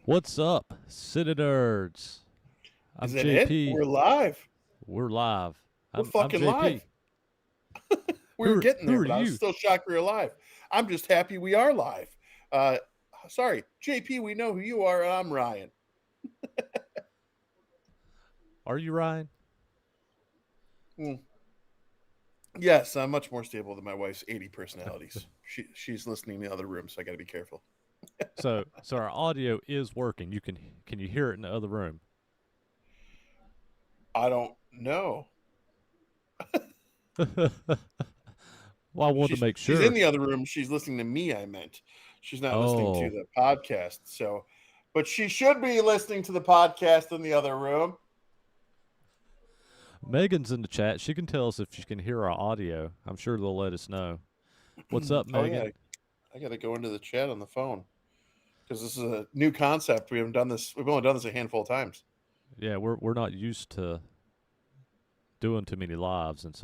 What's up, CineNerds? Is I'm that it? JP. We're live. We're live. We're I'm fucking JP. live. We were getting Who there, are but I was you? still shocked we were live. I'm just happy we are live. Uh, sorry, JP, we know who you are. I'm Ryan. Are you Ryan? Hmm. Yes, I'm much more stable than my wife's 80 personalities. She's listening in the other room, so I got to be careful. So our audio is working. Can you hear it in the other room? I don't know. Well, I wanted to make She's in sure. the other room. She's listening to me. I meant she's not listening to Oh, the podcast. So, but she should be listening to the podcast in the other room. Megan's in the chat. She can tell us if she can hear our audio. I'm sure they'll let us know. What's up, Oh yeah, Megan? I got to go into the chat on the phone because this is a new concept. We haven't done this. We've only done this a handful of times. Yeah, we're not used to doing too many lives, and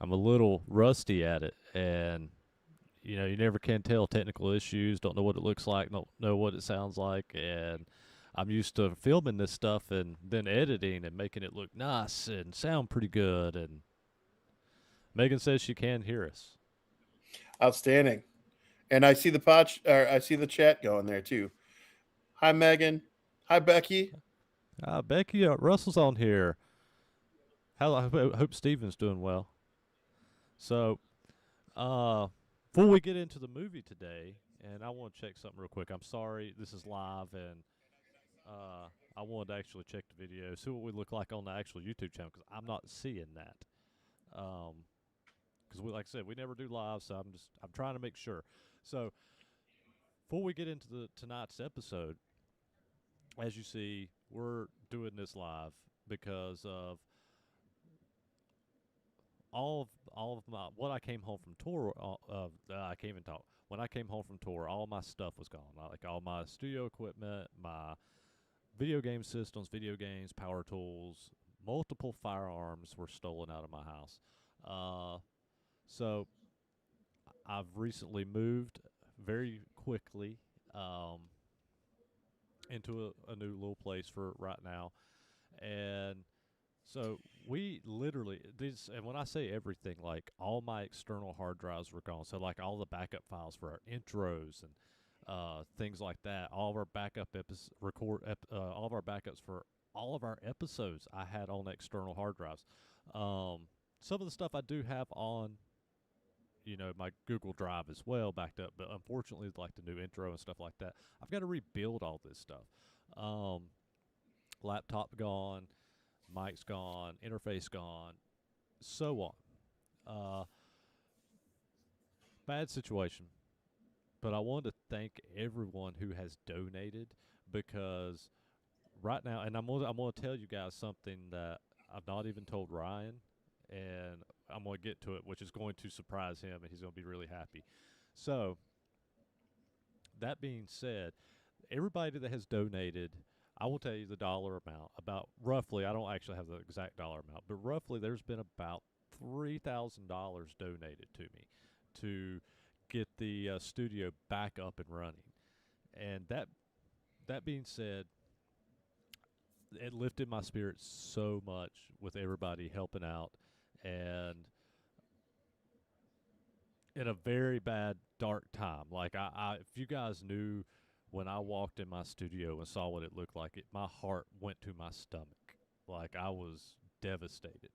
I'm a little rusty at it, and you never can tell technical issues, don't know what it looks like, don't know what it sounds like, and I'm used to filming this stuff and then editing and making it look nice and sound pretty good. And Megan says she can hear us. Outstanding. And I see the pod, or I see the chat going there too. Hi Megan. Hi Becky. Becky Russell's on here. I hope Steven's doing well. So, uh, before we get into the movie today, and I want to check something real quick. I'm sorry, this is live, and uh, I wanted to actually check the video, see what we look like on the actual YouTube channel because I'm not seeing that. Because like I said, we never do live, so I'm trying to make sure. So before we get into the tonight's episode, as you see, we're doing this live because of all of my what I came home from tour. I can't even talk. When I came home from tour, all my stuff was gone. Like all my studio equipment, my video game systems, video games, power tools, multiple firearms were stolen out of my house. Uh, so I've recently moved very quickly um, into a new little place for right now, and so we literally these. And when I say everything, like all my external hard drives were gone. So like all the backup files for our intros and things like that. All of our backup all of our backups for all of our episodes I had on external hard drives. Um, some of the stuff I do have on my Google Drive as well backed up. But unfortunately, like the new intro and stuff like that, I've got to rebuild all this stuff. Um, Laptop gone, mic's gone, interface gone, so on. Uh, Bad situation. But I wanted to thank everyone who has donated because right now, and I'm gonna tell you guys something that I've not even told Ryan, and I'm gonna get to it, which is going to surprise him, and he's gonna be really happy. So that being said, everybody that has donated, I will tell you the dollar amount. About roughly, I don't actually have the exact dollar amount, but roughly, there's been about $3,000 donated to me to get the studio back up and running. And that being said, it lifted my spirits so much with everybody helping out, and in a very bad dark time. Like if you guys knew when I walked in my studio and saw what it looked like, my heart went to my stomach. Like I was devastated.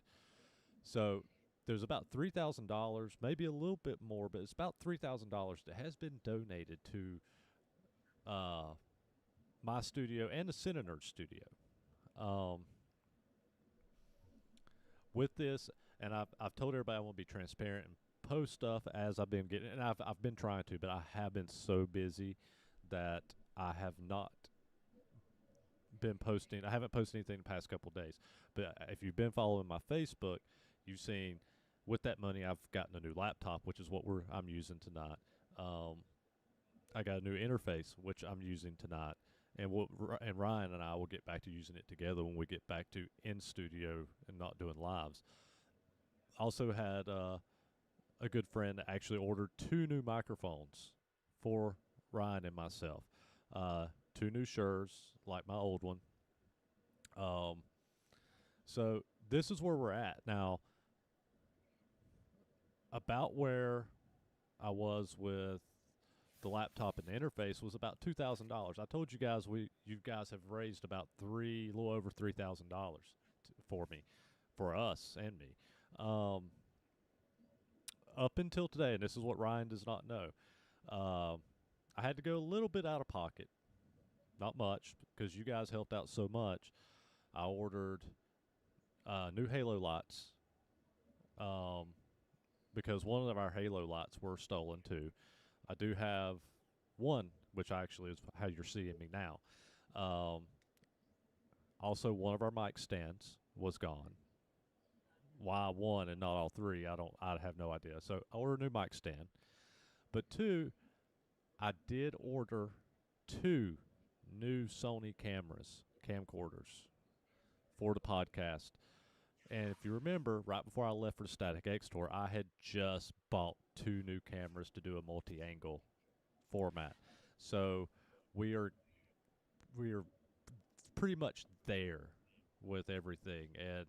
So there's about $3,000, maybe a little bit more, but it's about $3,000 that has been donated to uh, my studio and the CineNerds studio. Um, with this, and I've told everybody I want to be transparent and post stuff as I've been getting, and I've been trying to, but I have been so busy that I have not been posting. I haven't posted anything the past couple of days. But if you've been following my Facebook, you've seen with that money I've gotten a new laptop, which is what I'm using tonight. Um, I got a new interface, which I'm using tonight. And Ryan and I will get back to using it together when we get back to in studio and not doing lives. Also had a good friend actually ordered two new microphones for Ryan and myself. two new Shures, like my old one. Um, so this is where we're at now. About where I was with the laptop and the interface was about $2,000. I told you guys you guys have raised about a little over $3,000 for me, for us and me. Um, Up until today, and this is what Ryan does not know, um, I had to go a little bit out of pocket, not much, because you guys helped out so much. I ordered new Halo lights um, because one of our Halo lights were stolen too. I do have one, which actually is how you're seeing me now. Um, Also, one of our mic stands was gone. Why one and not all three? I don't. I have no idea. So I ordered a new mic stand. But two, I did order two new Sony camcorders for the podcast. And if you remember, right before I left for the Static X tour, I had just bought two new cameras to do a multi-angle format. So we are we are pretty much there with everything, and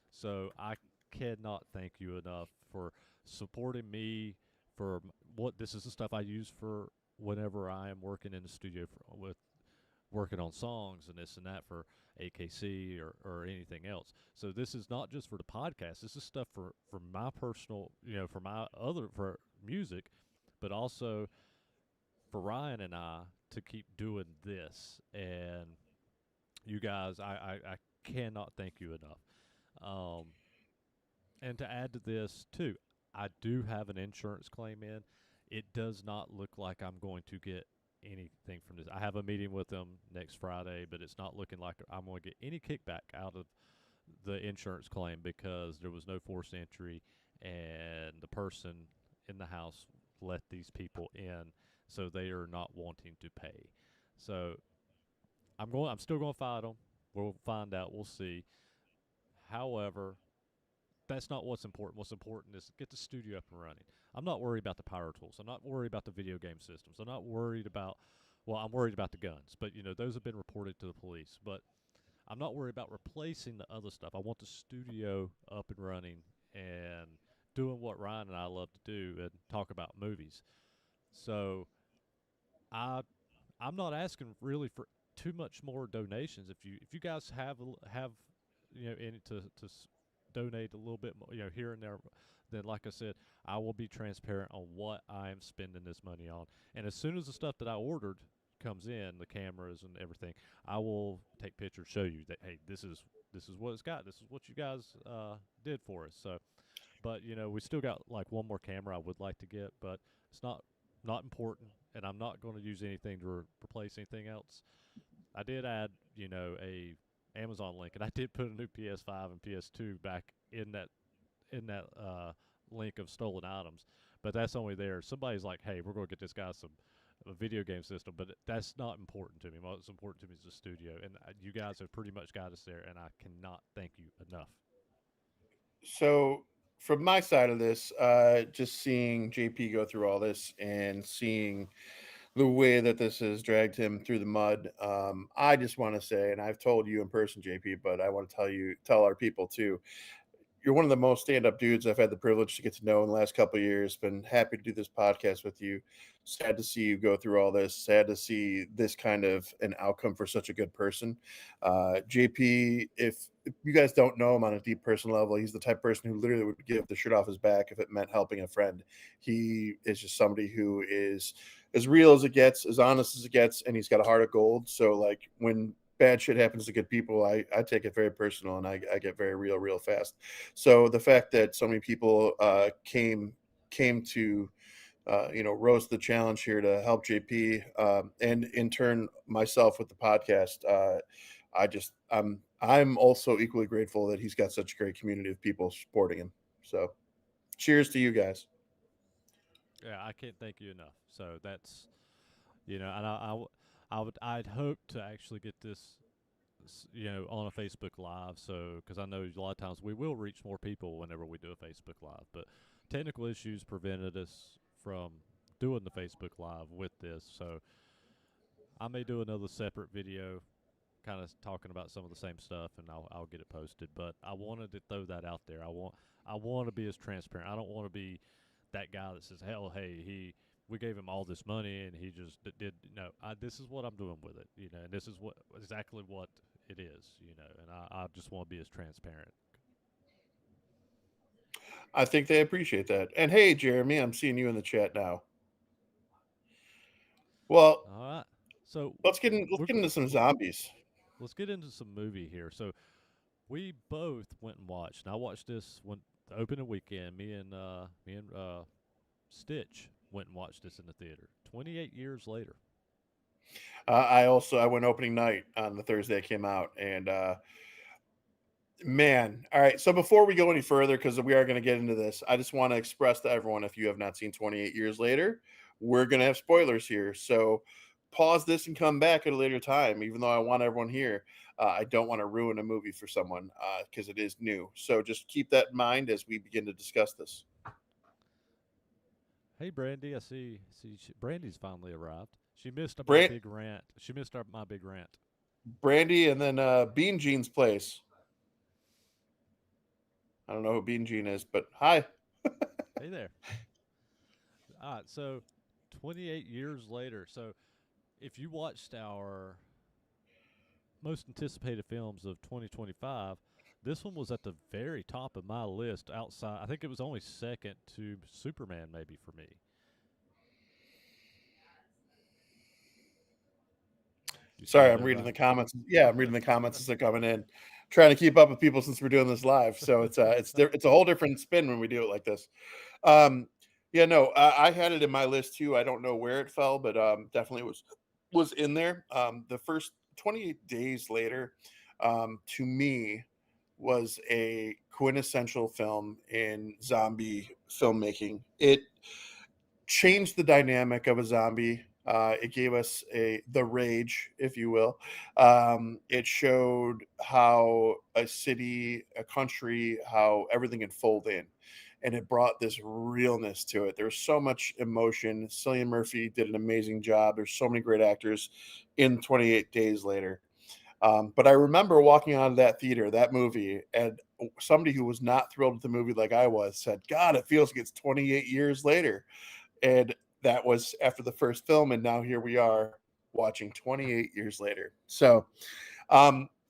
so I cannot thank you enough for supporting me for what this is the stuff I use for whenever I am working in the studio with working on songs and this and that for AKC or anything else. So this is not just for the podcast. This is stuff for my personal, for my other for music, but also for Ryan and I to keep doing this. And you guys, I cannot thank you enough. Um, and to add to this too, I do have an insurance claim in. It does not look like I'm going to get anything from this. I have a meeting with them next Friday, but it's not looking like I'm going to get any kickback out of the insurance claim because there was no forced entry and the person in the house let these people in, so they are not wanting to pay. So I'm still going to fight them. We'll find out. We'll see. However, that's not what's important. What's important is get the studio up and running. I'm not worried about the power tools. I'm not worried about the video game systems. I'm not worried about, well, I'm worried about the guns, but those have been reported to the police. But I'm not worried about replacing the other stuff. I want the studio up and running and doing what Ryan and I love to do and talk about movies. So I I'm not asking really for too much more donations. If you guys have any to donate a little bit more, here and there, then like I said, I will be transparent on what I am spending this money on. And as soon as the stuff that I ordered comes in, the cameras and everything, I will take pictures, show you that hey, this is what it's got. This is what you guys did for us. So, but we still got like one more camera I would like to get, but it's not important, and I'm not going to use anything to replace anything else. I did add, a Amazon link, and I did put a new PS5 and PS2 back in that link of stolen items, but that's only there. Somebody's like, "Hey, we're going to get this guy some a video game system," but that's not important to me. What's important to me is the studio, and you guys have pretty much got us there, and I cannot thank you enough. So from my side of this, just seeing JP go through all this and seeing the way that this has dragged him through the mud, I just want to say, and I've told you in person, JP, but I want to tell our people too. You're one of the most stand-up dudes I've had the privilege to get to know in the last couple of years. Been happy to do this podcast with you. Sad to see you go through all this. Sad to see this kind of an outcome for such a good person. JP, if you guys don't know him on a deep personal level, he's the type of person who literally would give the shirt off his back if it meant helping a friend. He is just somebody who is as real as it gets, as honest as it gets, and he's got a heart of gold. So like when bad shit happens to good people, I take it very personal and I get very real fast. So the fact that so many people came to rose the challenge here to help JP, and in turn myself with the podcast, I'm also equally grateful that he's got such a great community of people supporting him. So cheers to you guys. Yeah, I can't thank you enough. So that's and I'd hope to actually get this on a Facebook Live. So, because I know a lot of times we will reach more people whenever we do a Facebook Live, but technical issues prevented us from doing the Facebook Live with this. So, I may do another separate video, kind of talking about some of the same stuff, and I'll get it posted. But I wanted to throw that out there. I want to be as transparent. I don't want to be that guy that says, "Hell, hey, we gave him all this money and he just did." No, this is what I'm doing with it, and this is what exactly what it is, and I just want to be as transparent. I think they appreciate that. And hey, Jeremy, I'm seeing you in the chat now. Well, All right, so let's we're get into some zombies. let's get into some movie here. So we both went and watched. And I watched this when the opening weekend. Me and Stitch went and watched this in the theater. 28 years later. I went opening night on the Thursday it came out, and man, all right. So before we go any further, because we are going to get into this, I just want to express to everyone, if you have not seen 28 Years Later, we're going to have spoilers here. So pause this and come back at a later time. Even though I want everyone here, I don't want to ruin a movie for someone because it is new. So just keep that in mind as we begin to discuss this. Hey, Brandy, I see. Brandy's finally arrived. She missed my Brand, big rant. She missed my big rant. Brandy, and then Bean Jean's place. I don't know who Bean Jean is, but hi. Hey there. All right, so 28 years later. So if you watched our most anticipated films of 2025, this one was at the very top of my list. Outside, I think it was only second to Superman, maybe for me. You Sorry, still I'm there, reading Brian? the comments. Yeah, I'm reading the comments as they're coming in. Trying to keep up with people since we're doing this live, so it's a whole different spin when we do it like this. Um, yeah, no, I had it in my list too. I don't know where it fell, but definitely was in there. The first 28 days later, to me, was a quintessential film in zombie filmmaking. It changed the dynamic of a zombie. It gave us the rage, if you will. It showed how a city, a country, how everything can fold in, and it brought this realness to it. There's so much emotion. Cillian Murphy did an amazing job. There's so many great actors in 28 Days Later. But I remember walking out of that theater, that movie, and somebody who was not thrilled with the movie like I was said, "God, it feels like it's 28 years later." And that was after the first film, and now here we are watching 28 years later. So,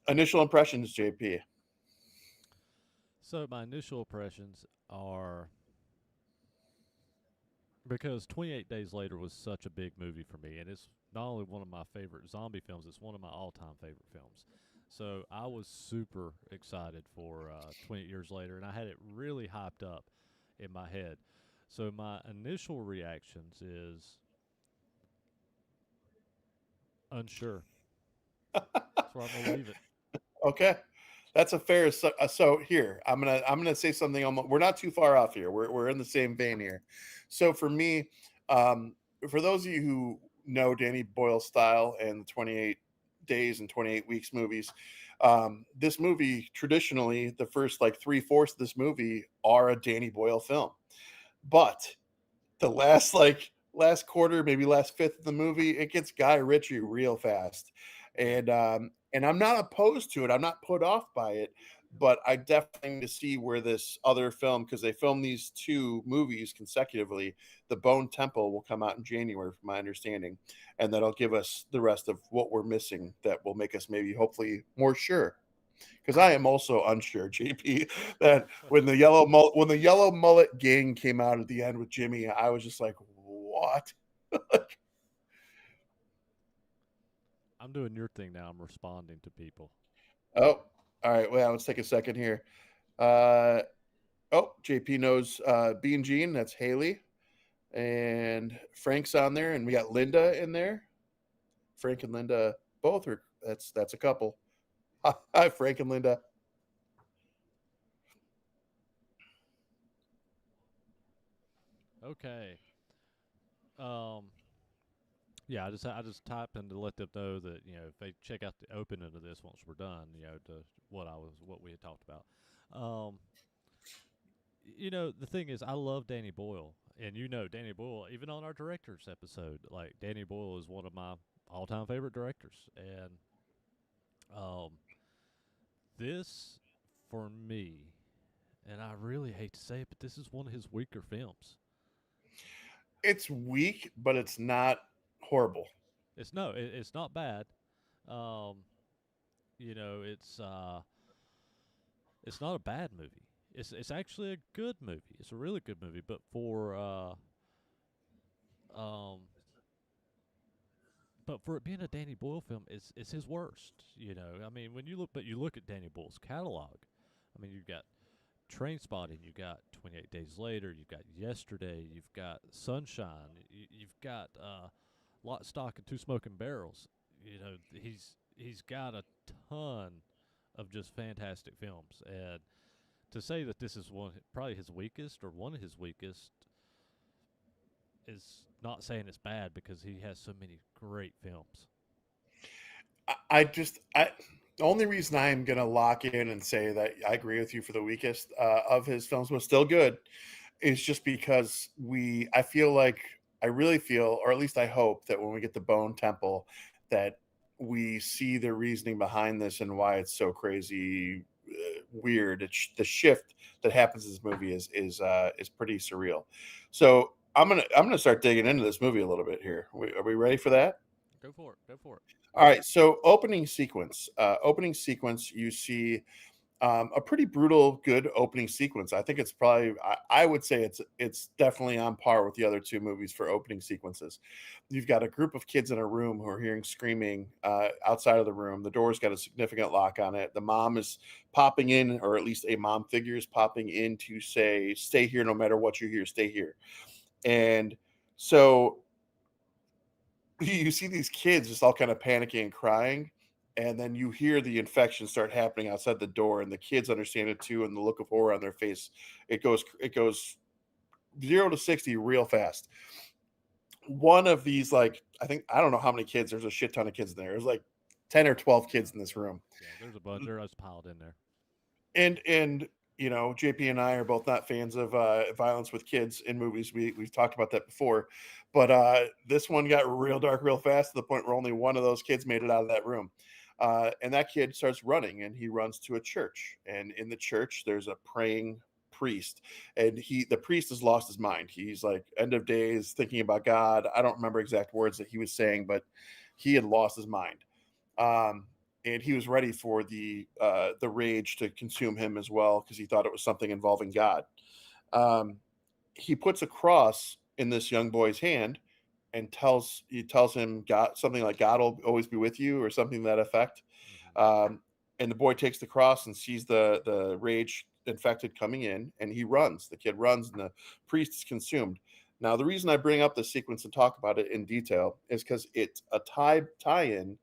initial impressions, JP. So my initial impressions are because 28 Days Later was such a big movie for me, and it's not only one of my favorite zombie films, it's one of my all-time favorite films. So I was super excited for 28 Years Later, and I had it really hyped up in my head. So my initial reactions is unsure. That's where I'm gonna leave it. Okay, that's a fair. So here, I'm gonna say something. We're not too far off here. We're in the same vein here. So for me, um, for those of you who know Danny Boyle's style and the 28 days and 28 weeks movies, this movie traditionally the first like 3/4 of this movie are a Danny Boyle film, but the last quarter, maybe last fifth of the movie, it gets Guy Ritchie real fast, Yeah. and I'm not opposed to it. I'm not put off by it, but I definitely need to see where this other film, because they filmed these two movies consecutively. The Bone Temple will come out in January, from my understanding, and that'll give us the rest of what we're missing. That will make us maybe hopefully more sure, because I am also unsure, JP, that when the yellow mullet gang came out at the end with Jimmy, I was just like, what? I'm doing your thing now. I'm responding to people. Oh, all right. Well, let's take a second here. Uh, JP knows Bean Jean. That's Haley, and Frank's on there, and we got Linda in there. Frank and Linda both are. That's a couple. Hi, Frank and Linda. Okay. Um, Yeah, I just typed in to let them know that if they check out the opening of this once we're done, to what we had talked about. Um, the thing is, I love Danny Boyle, and Danny Boyle. Even on our directors episode, like Danny Boyle is one of my all time favorite directors. And um, this, for me, and I really hate to say it, but this is one of his weaker films. It's weak, but it's not horrible. It's no, it's not bad. Um, you know, it's not a bad movie. It's actually a good movie. It's a really good movie. But um, for it being a Danny Boyle film, it's his worst. You know, I mean, when you look at Danny Boyle's catalog. I mean, you've got Train Spotting, you got 28 Days Later, you've got Yesterday, you've got Sunshine, you've got Lock, Stock, and Two Smoking Barrels. You know, he's got a ton of just fantastic films, and to say that this is probably his weakest or one of his weakest is not saying it's bad because he has so many great films. I the only reason I'm gonna lock in and say that I agree with you for the weakest of his films, but still good, is just because I feel like I really feel, or at least I hope, that when we get the Bone Temple, that we see the reasoning behind this and why it's so crazy weird. The shift that happens in this movie is pretty surreal. So I'm gonna start digging into this movie a little bit here. Are we ready for that? Go for it. Go for it. All right. So opening sequence. Opening sequence. You see a pretty brutal, good opening sequence. I think it's probably, I would say it's definitely on par with the other two movies for opening sequences. You've got a group of kids in a room who are hearing screaming outside of the room. The door's got a significant lock on it. The mom is popping in, or at least a mom figure is popping in to say, "Stay here, no matter what you hear. Stay here." And so you see these kids just all kind of panicking and crying, and then you hear the infection start happening outside the door, and the kids understand it too, and the look of horror on their face, it goes 0 to 60 real fast. One of these, like, I think, I don't know how many kids, there's a shit ton of kids in there. There's like 10 or 12 kids in this room. Yeah, there's a bunch. They're just piled in there. And JP and I are both not fans of violence with kids in movies. We've talked about that before, but this one got real dark real fast to the point where only one of those kids made it out of that room. And that kid starts running, and he runs to a church, and in the church there's a praying priest, and the priest has lost his mind. He's like end of days, thinking about God. I don't remember exact words that he was saying, but he had lost his mind. um, and he was ready for the rage to consume him as well, because he thought it was something involving God. Um, he puts a cross in this young boy's hand, and tells him God, something like, "God will always be with you," or something to that effect. Hmm. Um, and the boy takes the cross and sees the rage infected coming in, and he runs. The kid runs, and the priest is consumed. Now, the reason I bring up the sequence and talk about it in detail is because it's a tie-in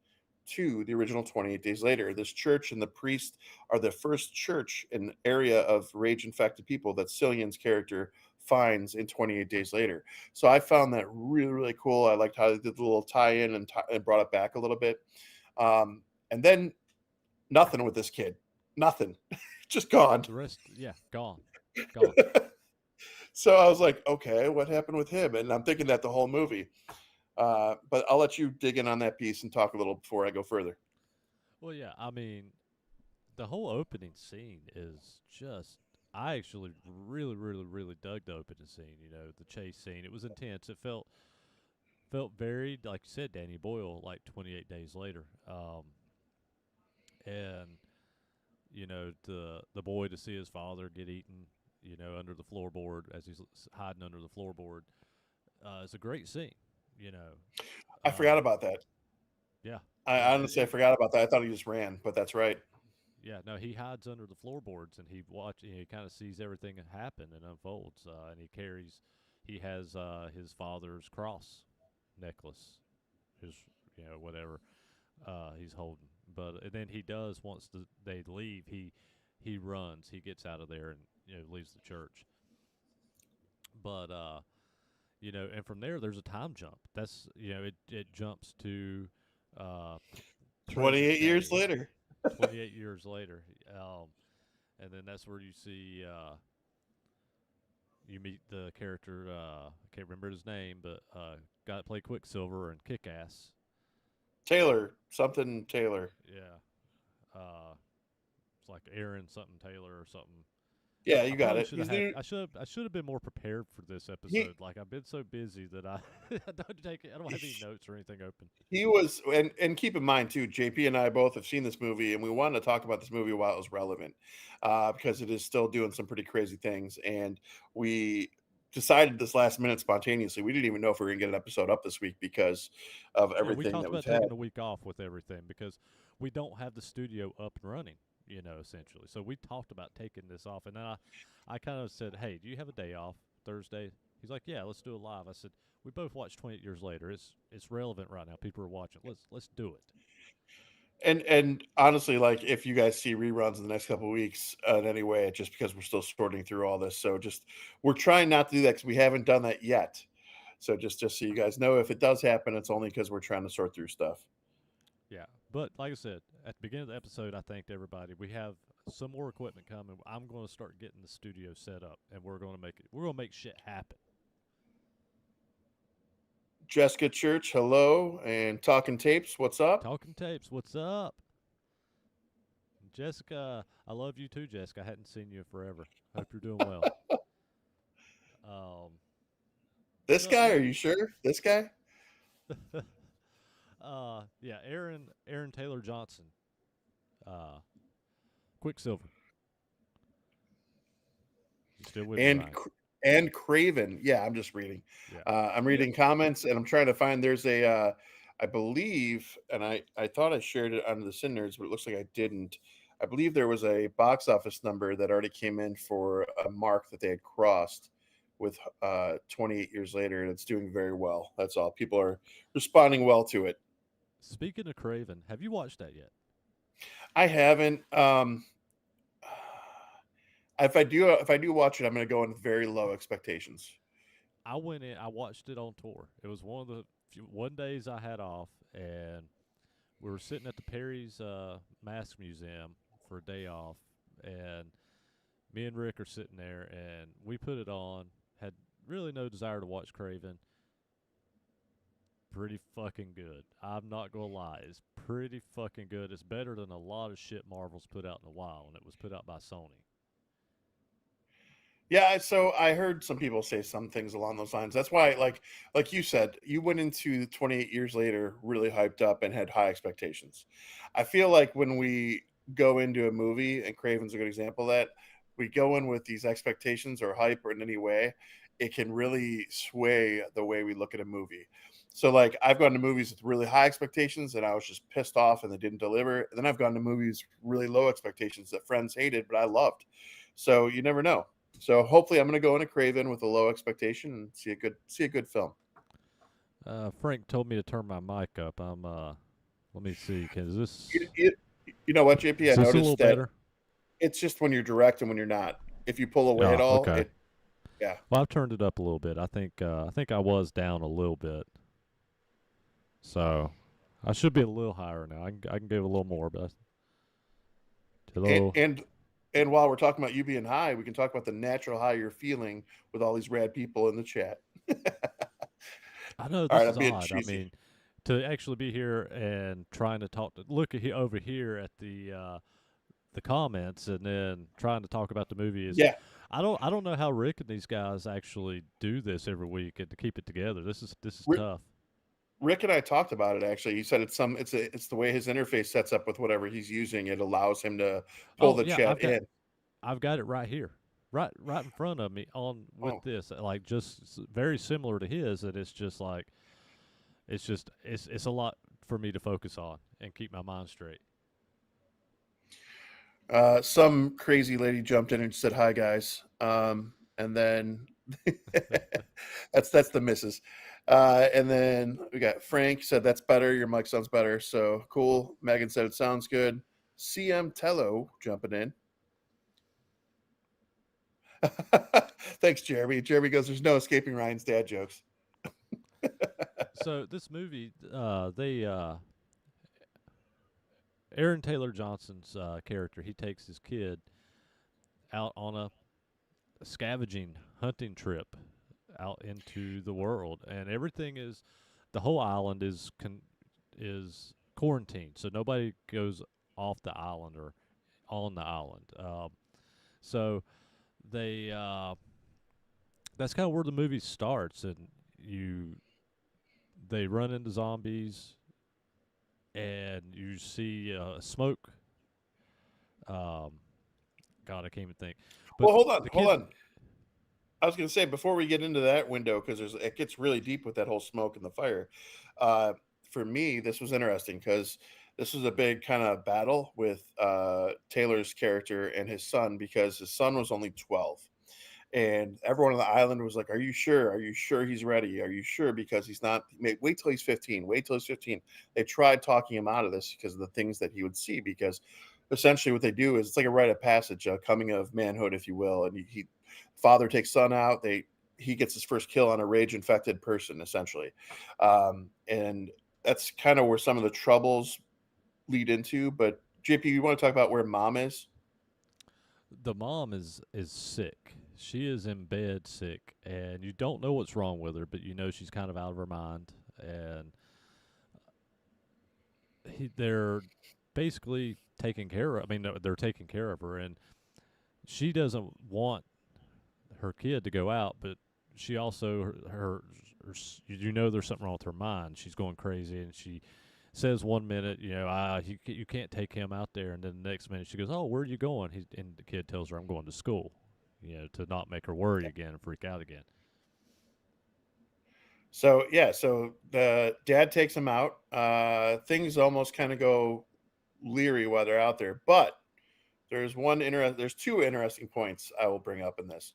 to the original 28 Days Later. This church and the priest are the first church in area of rage infected people that Cillian's character finds in 28 Days Later. So I found that really, really cool. I liked how they did the little tie-in and brought it back a little bit. And then nothing with this kid. Nothing. Just gone. The rest, yeah, gone, gone. So I was like, okay, what happened with him? And I'm thinking that the whole movie. But I'll let you dig in on that piece and talk a little before I go further. Well, yeah, I mean, the whole opening scene is just. I actually really, really, really dug the opening scene. You know, the chase scene. It was intense. It felt very, like you said, Danny Boyle, like 28 Days Later. And you know, the boy to see his father get eaten, you know, under the floorboard as he's hiding under the floorboard. It's a great scene. You know, I forgot um, about that. yeah, I yeah, honestly I forgot about that. I thought he just ran, but that's right. yeah. No, he hides under the floorboards and he kind of sees everything happen and unfolds. And he has his father's cross necklace, his, you know, whatever he's holding. But and then he does once they leave, he runs, he gets out of there and you know leaves the church. But you know, and from there there's a time jump. That's you know it jumps to uh, 28 present years day, later. 28 years later, and then that's where you see you meet the character. I can't remember his name, but got to play Quicksilver and Kick Ass. Taylor, something Taylor. Yeah. It's like Aaron something Taylor or something. Yeah, I you got probably it. should have He's had. new. I should have been more prepared for this He episode. Like I've been so busy that I I don't take. I don't have any notes or anything open. he was, and keep in mind too, JP and I both have seen this movie, and we wanted to talk about this movie while it was relevant, because it is still doing some pretty crazy things. And we decided this last minute spontaneously. We didn't even know if we were gonna get an episode up this week because of Yeah, we everything talked that we've about had. taking a week off with everything because we don't have the studio up and running. You know, essentially. So we talked about taking this off, and then I kind of said, "Hey, do you have a day off Thursday?" He's like, "Yeah, let's do it live." I said, "We both watched 28 Years Later. It's relevant right now. People are watching. Let's do it." And honestly, like if you guys see reruns in the next couple of weeks, in any way, it's just because we're still sorting through all this. So just we're trying not to do that because we haven't done that yet. So just so you guys know, if it does happen, it's only because we're trying to sort through stuff. Yeah, but like I said at the beginning of the episode, I thanked everybody. We have some more equipment coming. I'm going to start getting the studio set up, and we're going to make it. We're going to make shit happen. Jessica Church, hello, and talking tapes. What's up? Talking tapes, what's up, Jessica? I love you too, Jessica. I hadn't seen you in forever. Hope you're doing well. Um, what's This up, guy? Are man? you sure? This guy? Yeah, Aaron Taylor Johnson, uh, Quicksilver. You still with me, and Ryan? and Craven. Yeah, I'm just reading. Yeah. I'm Yep. reading comments, and I'm trying to find. There's a, I believe, and I thought I shared it on the CineNerds, but it looks like I didn't. I believe there was a box office number that already came in for a mark that they had crossed with 28 years later, and it's doing very well. That's all. People are responding well to it. Speaking of Craven, have you watched that yet? I haven't. If I do watch it, I'm going to go in with very low expectations. I went in. I watched it on tour. It was one of the few, one days I had off, and we were sitting at the Perry's Mask Museum for a day off, and me and Rick are sitting there, and we put it on. Had really no desire to watch Craven. Pretty fucking good. I'm not gonna lie, it's pretty fucking good. It's better than a lot of shit Marvel's put out in a while, and it was put out by Sony. Yeah, so I heard some people say some things along those lines. That's why, like you said, you went into 28 years later really hyped up and had high expectations. I feel like when we go into a movie, and Craven's a good example of that, we go in with these expectations or hype or in any way, it can really sway the way we look at a movie. So like I've gone to movies with really high expectations and I was just pissed off and they didn't deliver. And then I've gone to movies really low expectations that friends hated, but I loved. So you never know. So hopefully, I'm going to go into Craven with a low expectation and see a good film. Frank told me to turn my mic up. I'm let me see. Can is You, this you, you know what, JP? is I this a little noticed that better? it's just when you're direct and when you're not. If you pull away at Oh, all, okay. it yeah. Well, I've turned it up a little bit. I think I was down a little bit, so I should be a little higher now. I can give a little more, but And hello. and and while we're talking about you being high, we can talk about the natural high you're feeling with all these rad people in the chat. I know All this right, is I'm being odd. I cheesy. mean, to actually be here and trying to talk to look at over here at the comments and then trying to talk about the movie is Yeah, I don't know how Rick and these guys actually do this every week and to keep it together. This is Rick, tough. Rick and I talked about it actually. He said it's the way his interface sets up with whatever he's using. It allows him to pull Oh the yeah, chat in. I've got it right here. Right in front of me on with Oh, this like just very similar to his and it's just like it's a lot for me to focus on and keep my mind straight. some crazy lady jumped in and said hi guys, and then that's the missus, and then we got Frank said that's better, your mic sounds better, so cool. Megan said it sounds good. CM Tello jumping in. Thanks, Jeremy. Jeremy goes, there's no escaping Ryan's dad jokes. So this movie, they Aaron Taylor Johnson's character, he takes his kid out on a scavenging hunting trip out into the world, and everything is the whole island is is quarantined, so nobody goes off the island or on the island. So they that's kind of where the movie starts, and you they run into zombies, and you see smoke. Um, God, I can't even think. But Well, hold on, the hold kid, on. I was going to say before we get into that window because it gets really deep with that whole smoke and the fire. Uh, for me, this was interesting because this was a big kind of battle with Taylor's character and his son because his son was only 12, and everyone on the island was like, "Are you sure? Are you sure he's ready? Are you sure?" Because he's not. Wait till he's 15. Wait till he's 15. They tried talking him out of this because of the things that he would see. Because essentially, what they do is it's like a rite of passage, a coming of manhood, if you will. And he father takes son out. He gets his first kill on a rage infected person, essentially, and that's kind of where some of the troubles lead into. But JP, you want to talk about where mom is? the mom is sick. She is in bed sick, and you don't know what's wrong with her, but you know she's kind of out of her mind, and they're basically taking care of. I mean, they're taking care of her, and she doesn't want her kid to go out, but she also you know there's something wrong with her mind. She's going crazy, and she says one minute, you can't take him out there, and then the next minute she goes, oh, where are you going? And the kid tells her, I'm going to school, to not make her worry again and freak out again. So yeah, so the dad takes him out. Things almost kind of go leery while they're out there, but there's two interesting points I will bring up in this.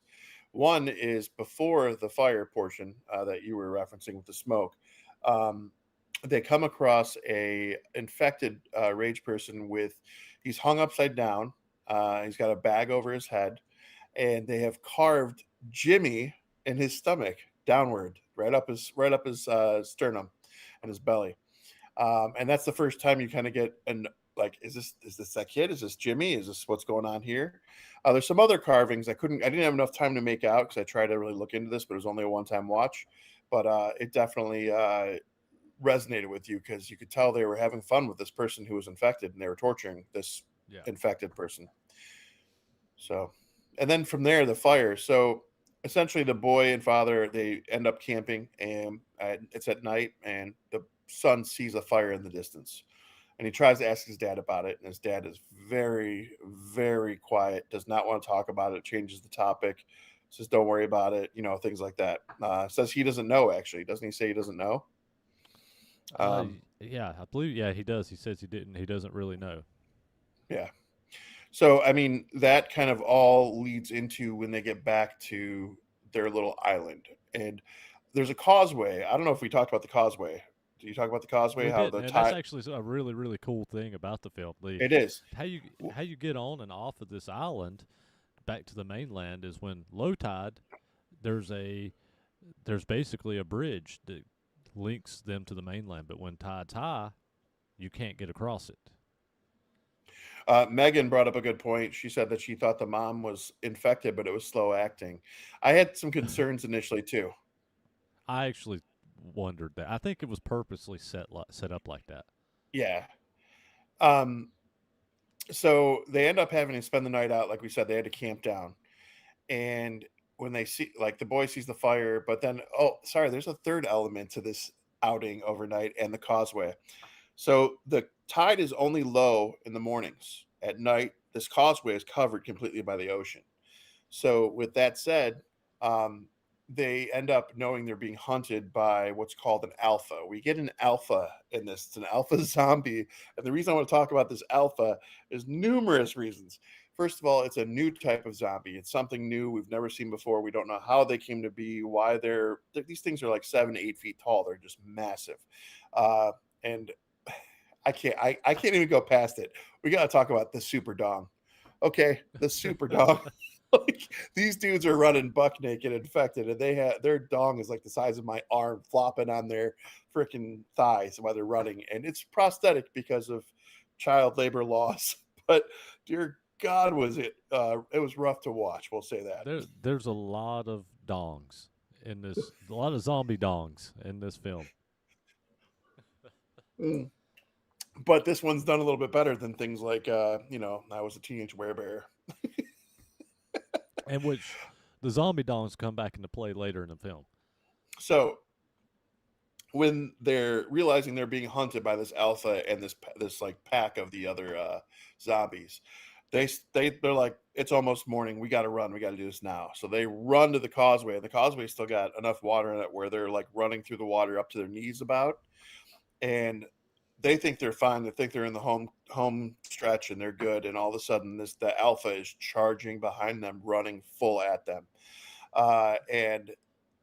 One is before the fire portion that you were referencing with the smoke. Um, they come across a infected rage person with he's hung upside down. He's got a bag over his head, and they have carved Jimmy in his stomach downward, right up his sternum and his belly. And that's the first time you kind of get an like, is this that kid? Is this Jimmy? Is this what's going on here? There's some other carvings I didn't have enough time to make out because I tried to really look into this, but it was only a one time watch. But it definitely resonated with you because you could tell they were having fun with this person who was infected and they were torturing this Yeah. infected person. So, and then from there, the fire. So essentially, the boy and father they end up camping, and it's at night, and the son sees a fire in the distance, and he tries to ask his dad about it, and his dad is very, very quiet, does not want to talk about it, changes the topic, says, "Don't worry about it," things like that. Says he doesn't know. Actually, doesn't he say he doesn't know? Um, Yeah, I believe. Yeah, he does. He says he didn't. He doesn't really know. yeah. So, I mean, that kind of all leads into when they get back to their little island. And there's a causeway. I don't know if we talked about the causeway. Do you talk about the causeway? We How didn't, the and that's tide actually a really, really cool thing about the film. The it is. how you get on and off of this island back to the mainland is when low tide. There's a there's basically a bridge that links them to the mainland, but when tide's high, you can't get across it. Megan brought up a good point. She said that she thought the mom was infected, but it was slow acting. I had some concerns initially too. I actually wondered that. I think it was purposely set up like that. Yeah. Um, so they end up having to spend the night out. Like we said, they had to camp down. And when they see, like, the boy sees the fire, but then, oh, sorry, there's a third element to this outing overnight and the causeway. So the tide is only low in the mornings. At night, this causeway is covered completely by the ocean. So with that said, um, they end up knowing they're being hunted by what's called an alpha. We get an alpha in this. It's an alpha zombie. And the reason I want to talk about this alpha is numerous reasons. First of all, it's a new type of zombie. It's something new we've never seen before. We don't know how they came to be, why these things are like 7 to 8 feet tall. They're just massive. And I can't even go past it. We got to talk about the super dong. Okay, the super dong. Like, these dudes are running buck naked, infected, and they have their dong is like the size of my arm, flopping on their freaking thighs while they're running, and it's prosthetic because of child labor laws. But dear God, was it? It was rough to watch. We'll say that. There's a lot of dongs in this, a lot of zombie dongs in this film. Mm. But this one's done a little bit better than things like, I was a teenage werebear. And which the zombie dongs come back into play later in the film. So when they're realizing they're being hunted by this alpha and this like pack of the other zombies, they're like, it's almost morning. We got to run. We got to do this now. So they run to the causeway, and the causeway still got enough water in it where they're like running through the water up to their knees about, and they think they're fine. They think they're in the home stretch and they're good. And all of a sudden, the alpha is charging behind them, running full at them. And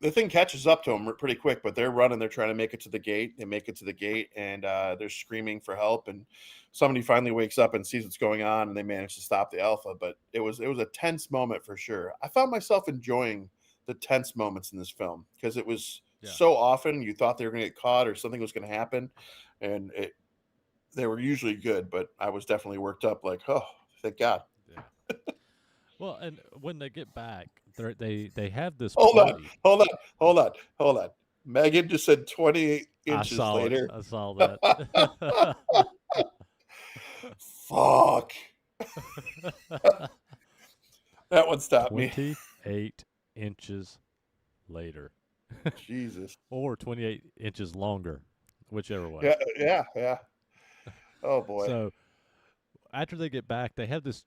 the thing catches up to them pretty quick, but they're running. They're trying to make it to the gate. They make it to the gate, and they're screaming for help. And somebody finally wakes up and sees what's going on, and they manage to stop the alpha. But it was a tense moment for sure. I found myself enjoying the tense moments in this film because it was Yeah, so often you thought they were going to get caught or something was going to happen, and they were usually good. But I was definitely worked up, like, oh, thank God. yeah. Well, and when they get back, they have this Hold on, party. hold on, hold on, hold on. Megan just said 28 I inches saw it. later. I saw Fuck. that. That one stopped me. 28 inches later, Jesus. or 28 inches longer, whichever way. Yeah, yeah, yeah. Oh boy. So after they get back, they have this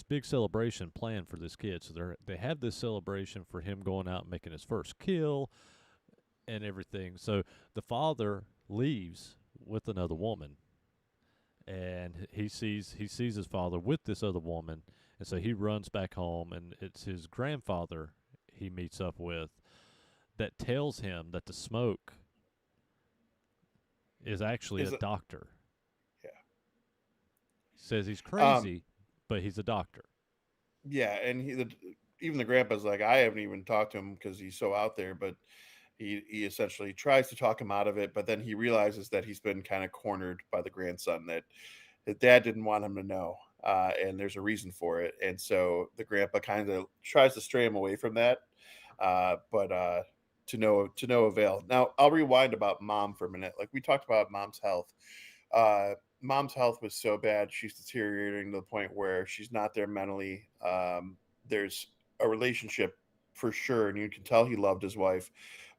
big celebration planned for this kid. So they have this celebration for him going out and making his first kill and everything. So the father leaves with another woman, and he sees his father with this other woman, and so he runs back home, and it's his grandfather he meets up with that tells him that the smoke is actually a Is it? doctor. Yeah. He says he's Um. crazy, but he's a doctor. Yeah, and even the grandpa's like, I haven't even talked to him because he's so out there, but he essentially tries to talk him out of it, but then he realizes that he's been kind of cornered by the grandson, that his dad didn't want him to know, and there's a reason for it, and so the grandpa kind of tries to stray him away from that, but to no avail. Now I'll rewind about mom for a minute. Like we talked about mom's health. Uh, Mom's health was so bad; she's deteriorating to the point where she's not there mentally. There's a relationship for sure, and you can tell he loved his wife,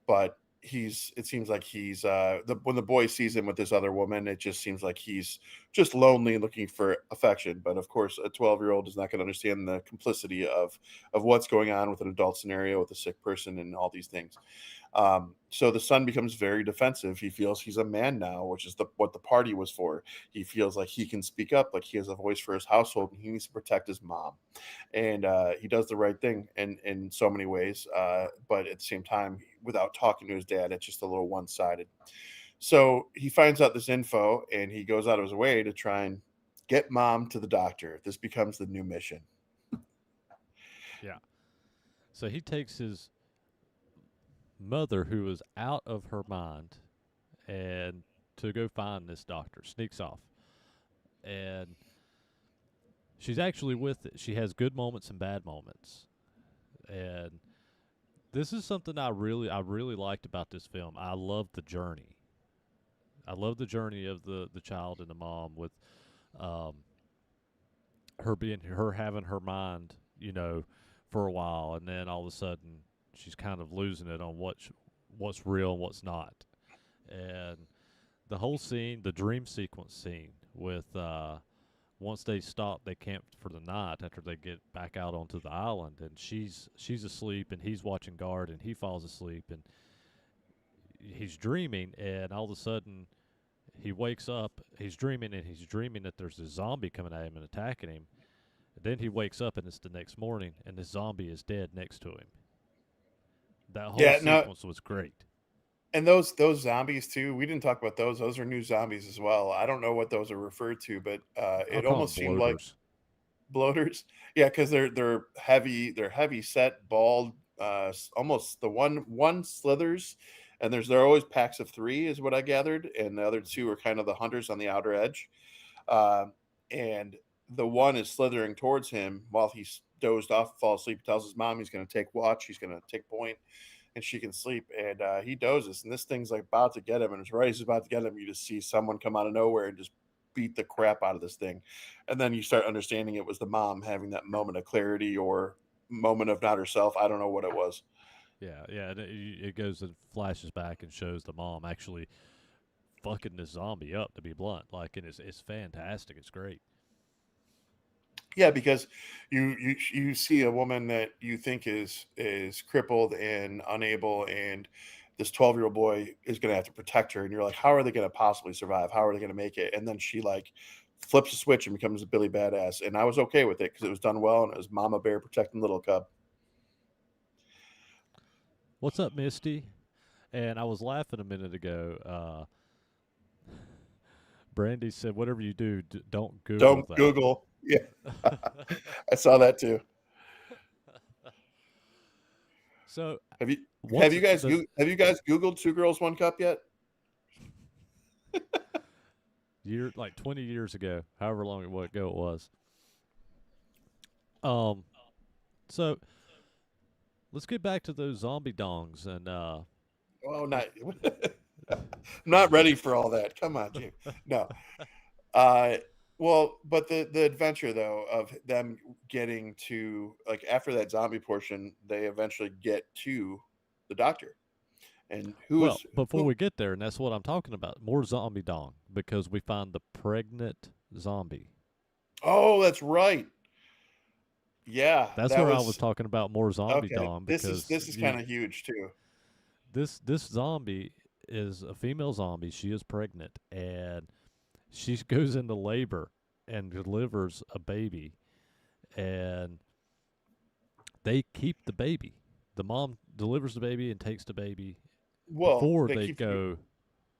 but it seems like he's when the boy sees him with this other woman, it just seems like he's just lonely and looking for affection. But of course a 12-year-old is not going to understand the complicity of what's going on with an adult scenario with a sick person and all these things. So the son becomes very defensive. He feels he's a man now, which is what the party was for. He feels like he can speak up, like he has a voice for his household, and he needs to protect his mom. And he does the right thing in so many ways, but at the same time, without talking to his dad, it's just a little one sided. So he finds out this info, and he goes out of his way to try and get mom to the doctor. This becomes the new mission. Yeah. So he takes his mother, who is out of her mind, and to go find this doctor, sneaks off. And she's actually with it. She has good moments and bad moments. And this is something I really liked about this film. I love the journey. I love the journey of the child and the mom with um, her having her mind, for a while, and then all of a sudden she's kind of losing it on what's real and what's not. And the whole scene, the dream sequence scene with once they stop, they camp for the night after they get back out onto the island, and she's asleep, and he's watching guard, and he falls asleep, and he's dreaming, and all of a sudden he wakes up. He's dreaming, and he's dreaming that there's a zombie coming at him and attacking him. And then he wakes up, and it's the next morning, and the zombie is dead next to him. That whole Yeah, no, sequence was great. and those zombies too. We didn't talk about those. Those are new zombies as well. I don't know what those are referred to, but I'll it call them almost seemed like bloaters. bloaters. Yeah, because they're heavy. They're heavy set, bald. Almost the one slithers, and there are always packs of three, is what I gathered, and the other two are kind of the hunters on the outer edge. Um, and the one is slithering towards him while he's dozed off, falls asleep. Tells his mom he's going to take watch. He's going to take point, and she can sleep. And he dozes, and this thing's like about to get him, and it's right as he's about to get him, you just see someone come out of nowhere and just beat the crap out of this thing. And then you start understanding it was the mom having that moment of clarity or moment of not herself. I don't know what it was. Yeah, yeah. And it goes and flashes back and shows the mom actually fucking this zombie up. To be blunt, like, and it's fantastic. It's great. Yeah, because you see a woman that you think is crippled and unable, and this 12-year-old boy is going to have to protect her, and you're like, how are they going to possibly survive? How are they going to make it? And then she like flips a switch and becomes a Billy Badass, and I was okay with it because it was done well, and it was Mama Bear protecting little cub. What's up, Misty? And I was laughing a minute ago. Brandy said, "Whatever you do, don't Google Don't that." Google. Yeah, I saw that too. So Have you once the have you guys Googled Two Girls One Cup yet? year, like 20 years ago, however long ago it was. Um, so let's get back to those zombie dongs and Oh, not I'm not ready for all that. Come on, Jim. No. Uh, well, but the adventure though of them getting to like after that zombie portion, they eventually get to the doctor. And well, before we get there, and that's what I'm talking about, more zombie dong because we find the pregnant zombie. oh, that's right. Yeah, That's that where I was was talking about more zombie okay. dong because This is kind of huge too. this zombie is a female zombie. She is pregnant and she goes into labor and delivers a baby, and they keep the baby. The mom delivers the baby and takes the baby Well, before they they keep the go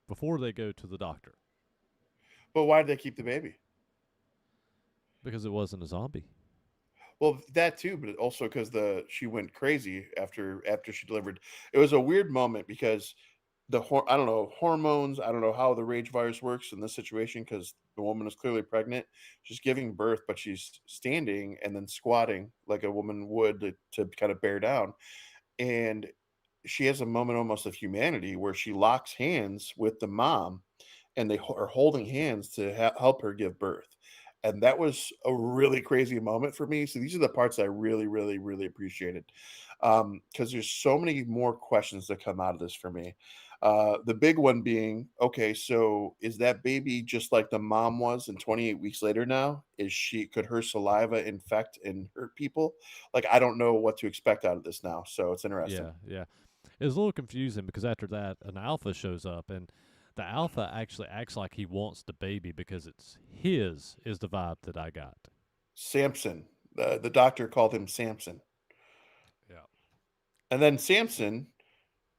before they go to the doctor but why did they keep the baby? because it wasn't a zombie. Well, that too, but also because the she went crazy after she delivered. It was a weird moment because I don't know hormones. I don't know how the rage virus works in this situation because the woman is clearly pregnant. She's giving birth, but she's standing and then squatting like a woman would to kind of bear down. And she has a moment almost of humanity where she locks hands with the mom and are holding hands to help her give birth. And that was a really crazy moment for me. So these are the parts I really, really, really appreciated because there's so many more questions that come out of this for me. The big one being, okay, so is that baby just like the mom was, and 28 weeks later now, could her saliva infect and hurt people? Like I don't know what to expect out of this now. So it's interesting. Yeah, yeah. It was a little confusing because after that, an alpha shows up, and the alpha actually acts like he wants the baby because it's his, is the vibe that I got. Samson. The doctor called him Samson. Yeah. And then Samson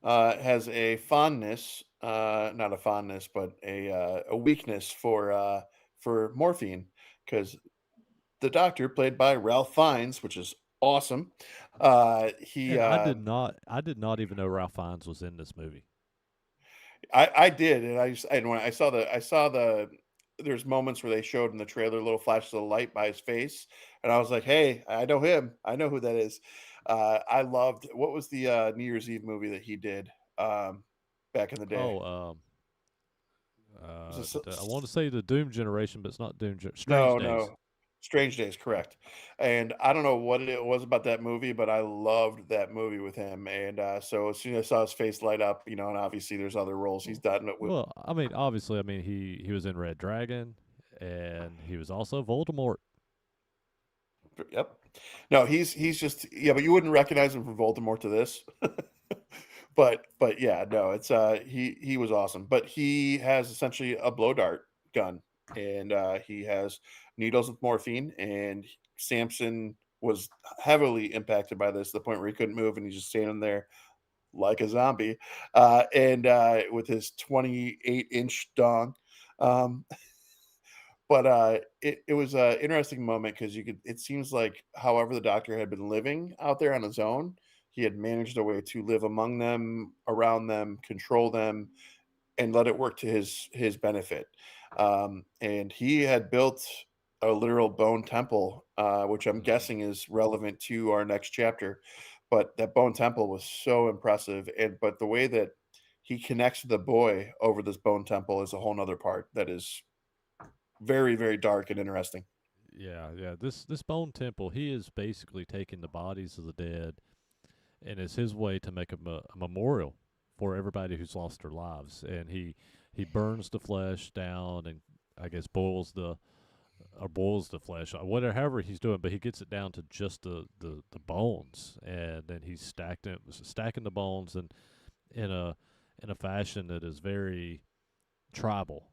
has a fondness, not a fondness, but a weakness for morphine because the doctor, played by Ralph Fiennes, which is awesome. He And I did not even know Ralph Fiennes was in this movie. I did, and I just and when I saw the there's moments where they showed in the trailer little flashes of light by his face, and I was like, "Hey, I know him. I know who that is." I loved what was the New Year's Eve movie that he did back in the day? Oh, Was it I want to say the Doom generation, but it's not Strange no, Days. no, Strange Days, correct. And I don't know what it was about that movie, but I loved that movie with him. And so as soon as I saw his face light up, and obviously there's other roles he's done. Well, I mean, obviously, I mean he was in Red Dragon, and he was also Voldemort. Yep. No, he's just yeah, but you wouldn't recognize him from Voldemort to this. But yeah, no, it's he was awesome. But he has essentially a blow dart gun, and he has needles with morphine, and Samson was heavily impacted by this to the point where he couldn't move and he's just standing there like a zombie. And with his 28-inch dong. Um but it was an interesting moment because it seems like however the doctor had been living out there on his own, he had managed a way to live among them, around them, control them, and let it work to his benefit. And he had built a literal bone temple, which I'm Hmm. guessing is relevant to our next chapter. but that bone temple was so impressive, and but the way that he connects with the boy over this bone temple is a whole nother part that is very, very dark and interesting. Yeah, yeah. This Bone Temple, he is basically taking the bodies of the dead, and it's his way to make a memorial for everybody who's lost their lives. And he burns the flesh down, and I guess boils the flesh, whatever, however he's doing. But he gets it down to just the bones, and then he's stacking the bones, and in a fashion that is very tribal.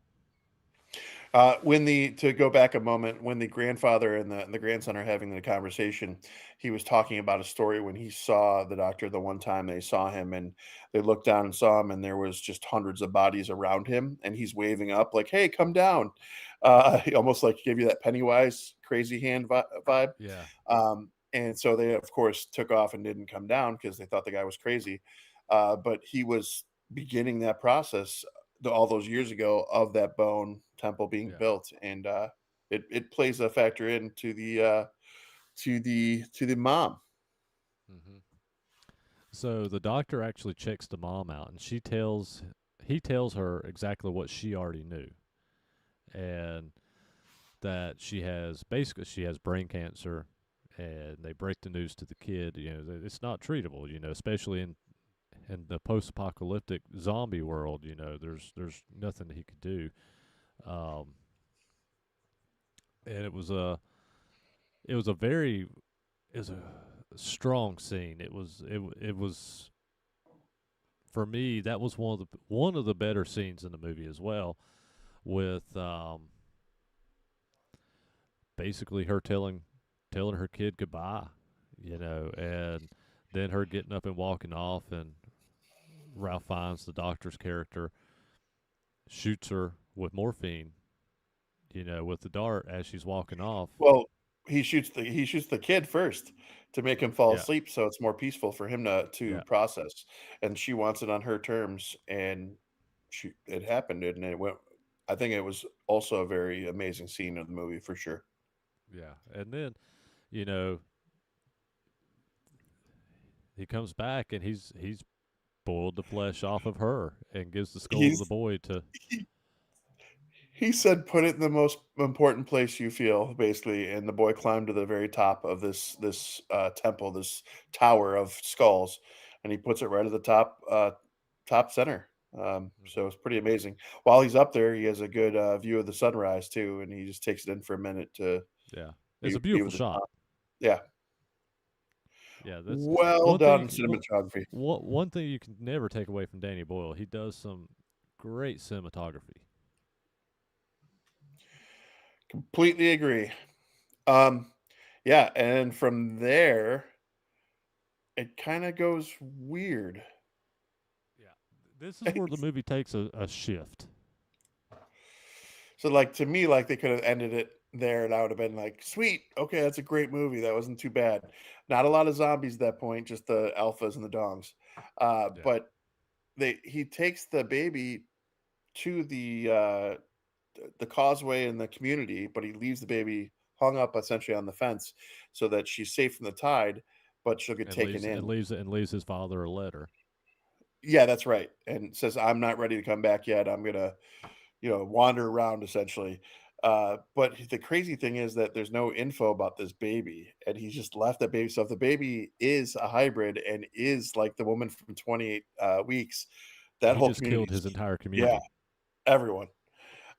When the to go back a moment, when the grandfather and the grandson are having the conversation, he was talking about a story when he saw the doctor the one time they saw him, and they looked down and saw him, and there was just hundreds of bodies around him, and he's waving up like, "Hey, come down!" He almost like gave you that Pennywise crazy hand vibe. Yeah, And so they, of course, took off and didn't come down because they thought the guy was crazy. But he was beginning that process all those years ago of that bone temple being yeah. built, and it plays a factor into the to the mom. hmm So the doctor actually checks the mom out, and he tells her exactly what she already knew, and that she has brain cancer, and they break the news to the kid. It's not treatable. Especially in the post-apocalyptic zombie world. There's nothing that he could do. Um, and it was a very it was a strong scene. It was for me, that was one of the better scenes in the movie as well, with basically her telling her kid goodbye, and then her getting up and walking off, and Ralph Fiennes, the doctor's character, shoots her with morphine, with the dart as she's walking off. Well, he shoots the kid first to make him fall Yeah, asleep, so it's more peaceful for him to yeah, process, and she wants it on her terms, and it happened, and it went. I think it was also a very amazing scene of the movie for sure. yeah. And then, you know, he comes back and he's boiled the flesh off of her and gives the skull to the He's boy to. He said, "Put it in the most important place you feel," basically, and the boy climbed to the very top of this temple, this tower of skulls, and he puts it right at the top center. So Mhm. it's pretty amazing. While he's up there, he has a good, view of the sunrise too, and he just takes it in for a minute to Yeah, it's a be beautiful with the shot. top. Yeah. Yeah, that's Well one thing. done cinematography. One thing you can never take away from Danny Boyle. He does some great cinematography. Completely agree. Um, yeah, and from there, it kinda goes weird. Yeah, this is where the movie takes a shift. So, like, to me, like, they could have ended it there, and I would have been like, "Sweet, okay, that's a great movie, that wasn't too bad." Not a lot of zombies at that point, just the alphas and the dongs. Yeah, But he takes the baby to the causeway in the community, but he leaves the baby hung up essentially on the fence so that she's safe from the tide, but she'll get and taken in. leaves his father a letter. Yeah, that's right, and says, "I'm not ready to come back yet, I'm gonna" wander around essentially. But the crazy thing is that there's no info about this baby, and he's just left that baby. So if the baby is a hybrid and is like the woman from 28 weeks, that He whole just community, killed his entire yeah, community. everyone.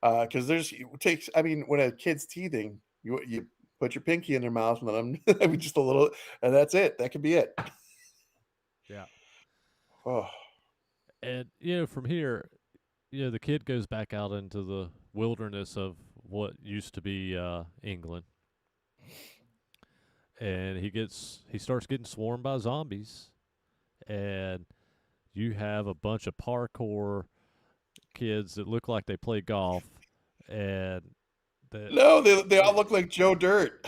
Because there's it takes. I mean, when a kid's teething, you put your pinky in their mouth and let them. I mean, just a little, and that's it. That could be it. Yeah, Oh, and from here, the kid goes back out into the wilderness of what used to be England, and he starts getting swarmed by zombies, and you have a bunch of parkour kids that look like they play golf, and that no, they all look like Joe Dirt.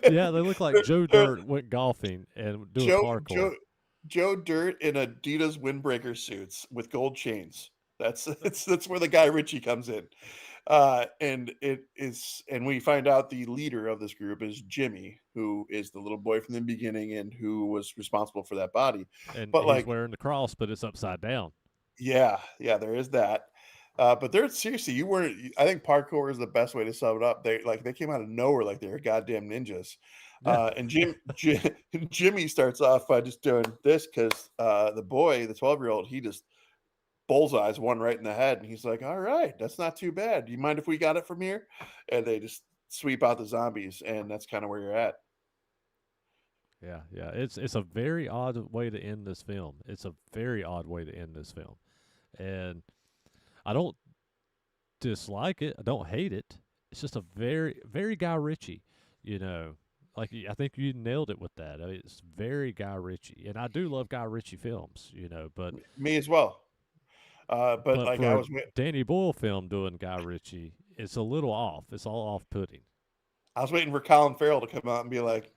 yeah, they look like Joe Dirt went golfing and doing Joe parkour. Joe Joe Dirt in Adidas windbreaker suits with gold chains. That's that's where the guy Ritchie comes in. And we find out the leader of this group is Jimmy, who is the little boy from the beginning and who was responsible for that body. And But he's like, wearing the cross, but it's upside down. yeah, yeah, there is that. But they're seriously, you weren't. I think parkour is the best way to sum it up. They came out of nowhere like they were goddamn ninjas. Yeah, Jimmy starts off by just doing this because the boy, the 12-year-old, he just bullseyes one right in the head, and he's like, "All right, that's not too bad. Do you mind if we got it from here?" And they just sweep out the zombies, and that's kind of where you're at. yeah, yeah. It's a very odd way to end this film. It's a very odd way to end this film, and I don't dislike it. I don't hate it. It's just a very Guy Ritchie. You know, I think you nailed it with that. I mean, it's very Guy Ritchie, and I do love Guy Ritchie films. You know, Me as well. But but like for a Danny Boyle film doing Guy Ritchie, it's a little off. It's all off putting. I was waiting for Colin Farrell to come out and be like,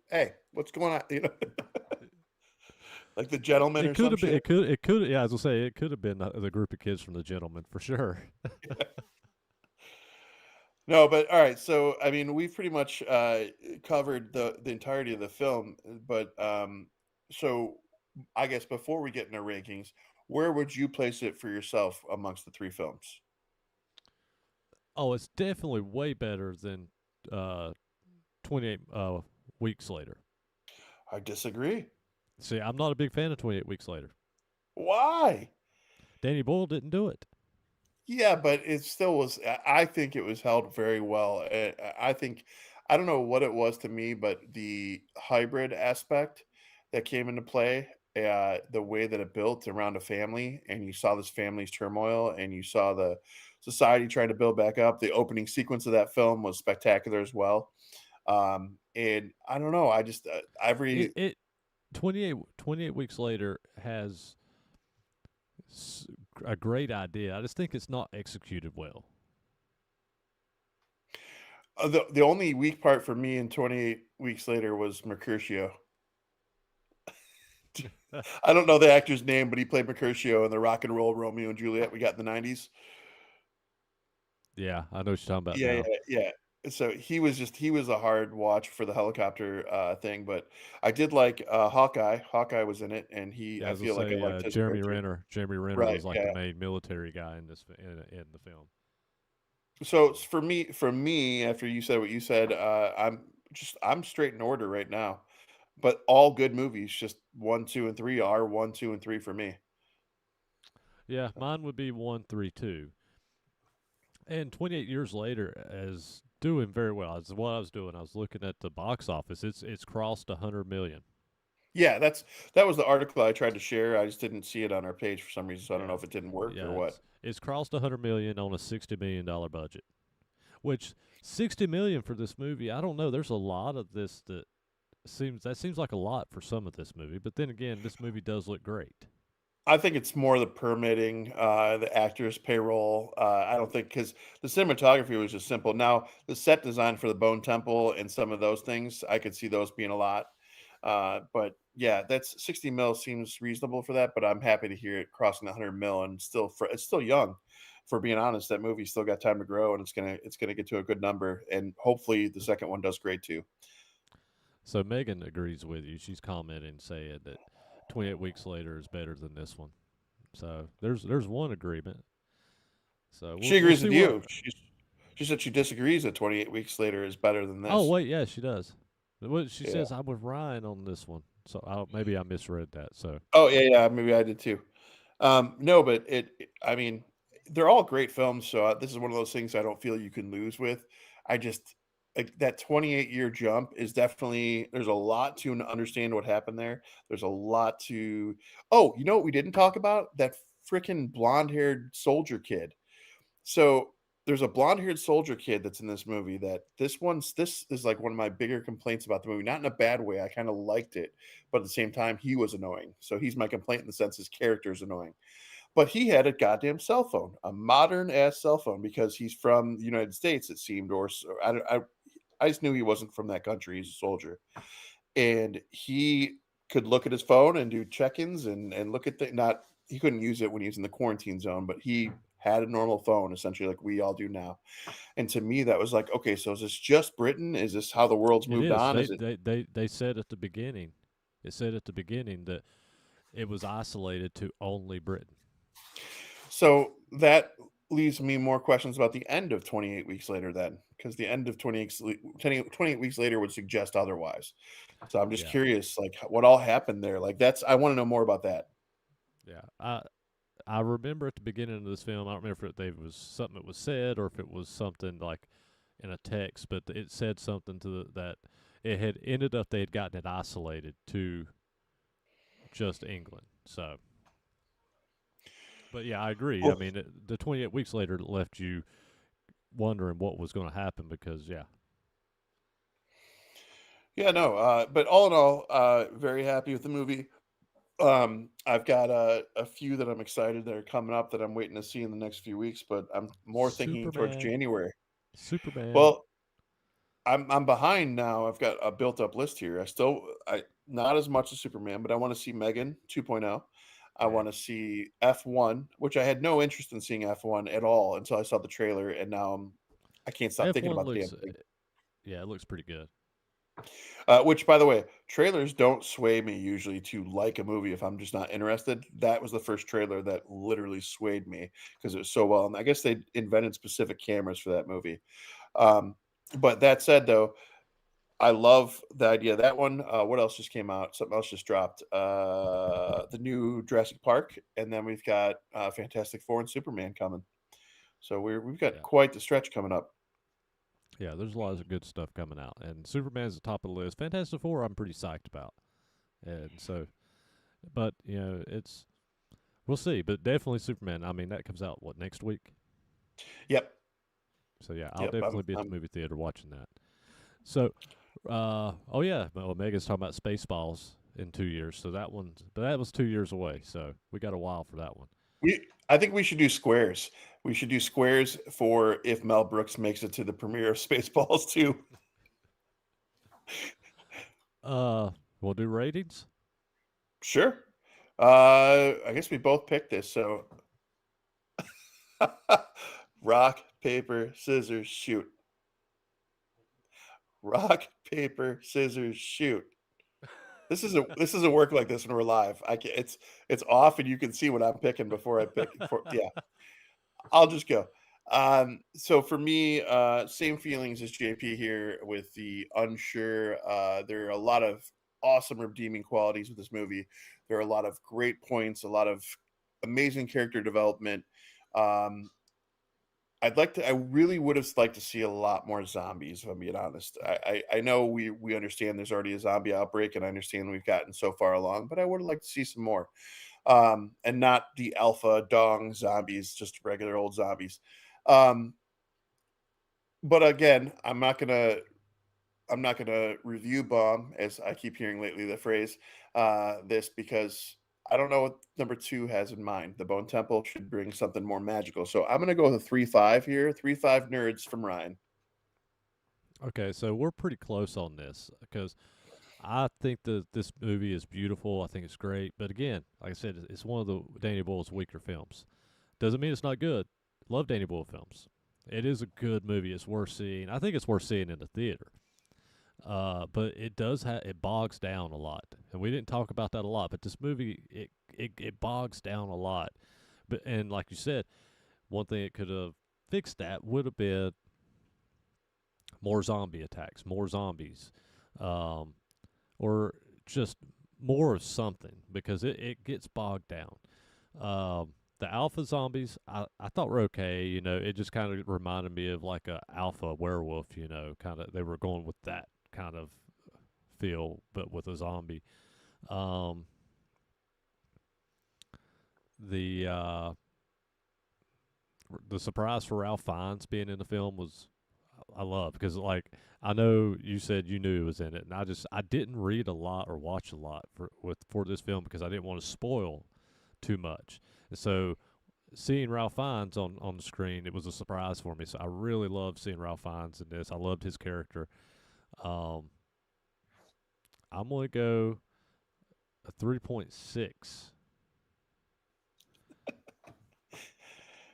"Hey, what's going on?" You know, like the gentleman It or could some have been. shit. It could. Yeah, as I say, it could have been the group of kids from The Gentleman for sure. No, but all right. So I mean, we've pretty much covered the entirety of the film. But so I guess before we get into rankings, where would you place it for yourself amongst the three films? Oh, it's definitely way better than 28 weeks later. I disagree. See, I'm not a big fan of 28 weeks later. Why? Danny Boyle didn't do it. Yeah, but it still was. I think it was held very well. I think I don't know what it was to me, but the hybrid aspect that came into play, the way that it built around a family, and you saw this family's turmoil, and you saw the society trying to build back up. The opening sequence of that film was spectacular as well. And I don't know. I just It every it 28 weeks later has a great idea. I just think it's not executed well. the only weak part for me in 28 weeks later was Mercutio. I don't know the actor's name, but he played Mercutio in the rock and roll Romeo and Juliet we got in the 90s. Yeah, I know what you're talking about Yeah, now. yeah, yeah. So he was a hard watch for the helicopter thing, but I did like Hawkeye. Hawkeye was in it, and he Yeah, I as I feel like I say, liked his Jeremy character. Renner. Jeremy Renner Right, was like the yeah. main military guy in in the film. So for me, after you said what you said, I'm straight in order right now. But all good movies, just one, two, and three are one, two, and three for me. Yeah, mine would be 132. And 28 years later, as doing very well. As what I was doing, I was looking at the box office. It's crossed 100 million. Yeah, that was the article I tried to share. I just didn't see it on our page for some reason, so I don't know Yeah, if it didn't work or yeah. what. It's crossed 100 million on a $60 million budget. Which 60 million for this movie, I don't know. There's a lot of this that seems like a lot for some of this movie. But then again, this movie does look great. I think it's more the permitting, the actors' payroll. I don't think because the cinematography was just simple. Now, the set design for the Bone Temple and some of those things, I could see those being a lot. But yeah, that's 60 mil seems reasonable for that. But I'm happy to hear it crossing 100 mil and it's still young. For being honest, that movie still got time to grow and it's gonna get to a good number. And hopefully, the second one does great too. So Megan agrees with you. She's commenting saying that 28 weeks later is better than this one. So there's one agreement. So She we'll agrees see with what. you. She said she disagrees that 28 weeks later is better than Oh this. wait, yeah, she does. What she Yeah. says, I'm with Ryan on this one. So maybe I misread that. So Oh, yeah, yeah, maybe I did too. No, but I mean, they're all great films, so, this is one of those things I don't feel you can lose with. I just like, that 28-year jump is definitely there's a lot to understand what happened there. There's a lot to Oh, you know what we didn't talk about? That freaking blonde-haired soldier kid. So there's a blonde-haired soldier kid that's in this movie that this is like one of my bigger complaints about the movie, not in a bad way. I kind of liked it, but at the same time, he was annoying. So he's my complaint in the sense his character is annoying. But he had a goddamn cell phone, a modern ass cell phone, because he's from the United States, it seemed, or I just knew he wasn't from that country. He's a soldier, and he could look at his phone and do check-ins and look at the not he couldn't use it when he was in the quarantine zone, but he had a normal phone, essentially, like we all do now. And to me, that was like, okay, so is this just Britain? Is this how the world's It moved is. on? They Is it they they they said at the beginning. It said at the beginning that it was isolated to only Britain. so that leaves me more questions about the end of 28 weeks later then, because the end of 28 weeks later would suggest otherwise. So I'm just Yeah, curious, like what all happened there. Like that's I want to know more about that. yeah. I remember at the beginning of this film. I don't remember if it was something that was said or if it was something like in a text, but it said something to that it had ended up they had gotten it isolated to just England. So, but yeah, I agree. I Well, mean, the 28 weeks later left you wondering what was going to happen because yeah, yeah, no, but all in all, very happy with the movie. I've got a few that I'm excited that are coming up that I'm waiting to see in the next few weeks, but I'm more thinking towards Superman, January. Superman. Well, I'm behind now. I've got a built up list here. I not as much as Superman, but I want to see Megan 2.0. I Okay, want to see F1, which I had no interest in seeing F1 at all until I saw the trailer, and now I can't stop thinking F1 about the damn looks thing. yeah, it looks pretty good. Which, by the way, trailers don't sway me usually to like a movie if I'm just not interested. That was the first trailer that literally swayed me because it was so well. And I guess they invented specific cameras for that movie. Um, but that said, though, I love the idea of that one. What else just came out? Something else just dropped. The new Jurassic Park, and then we've got Fantastic Four and Superman coming. So we've got Yeah, quite the stretch coming up. yeah. There's a lot of good stuff coming out, and Superman's the top of the list. Fantastic Four, I'm pretty psyched about, and so, but it's we'll see. But definitely Superman. I mean, that comes out what next week. Yep, So yeah, I'll yep. definitely be at the movie theater watching that. So, oh yeah, well, Megan's talking about Spaceballs in 2 years. So but that was 2 years away. So we got a while for that one. I think we should do squares. We should do squares for if Mel Brooks makes it to the premiere of Spaceballs too. Uh, we'll do ratings. Sure. I guess we both picked this. So rock, paper, scissors, shoot. Rock, paper, scissors, shoot. This doesn't work like this when we're live. I can it's off and you can see what I'm picking before I pick for yeah. I'll just go. So for me, same feelings as JP here with the unsure. There are a lot of awesome redeeming qualities with this movie. There are a lot of great points, a lot of amazing character development. Um, I really would have liked to see a lot more zombies, if I'm being honest. I know we understand there's already a zombie outbreak, and I understand we've gotten so far along, but I would have liked to see some more. And not the alpha dong zombies, just regular old zombies. Um, but again, I'm not gonna review bomb as I keep hearing lately the phrase this because I don't know what number two has in mind. The Bone Temple should bring something more magical. So I'm gonna go with a 3-5 here. 3-5 nerds from Ryan. Okay, so we're pretty close on this because I think that this movie is beautiful. I think it's great, but again, like I said, it's one of the Danny Boyle's weaker films. Doesn't mean it's not good. Love Danny Boyle films. It is a good movie. It's worth seeing. I think it's worth seeing in the theater. But it does it bogs down a lot, and we didn't talk about that a lot. But this movie it bogs down a lot. But and like you said, one thing it could have fixed that would have been more zombie attacks, more zombies, um, or just more of something because it gets bogged down. The alpha zombies I thought were okay. It just kind of reminded me of like a alpha werewolf. Kind of they were going with that kind of feel, but with a zombie. Um, the uh, the surprise for Ralph Fiennes being in the film was I love because like I know you said you knew it was in it, and I didn't read a lot or watch a lot for this film because I didn't want to spoil too much. And so seeing Ralph Fiennes on the screen, it was a surprise for me. So I really loved seeing Ralph Fiennes in this. I loved his character. Um, I'm gonna go a 3.6.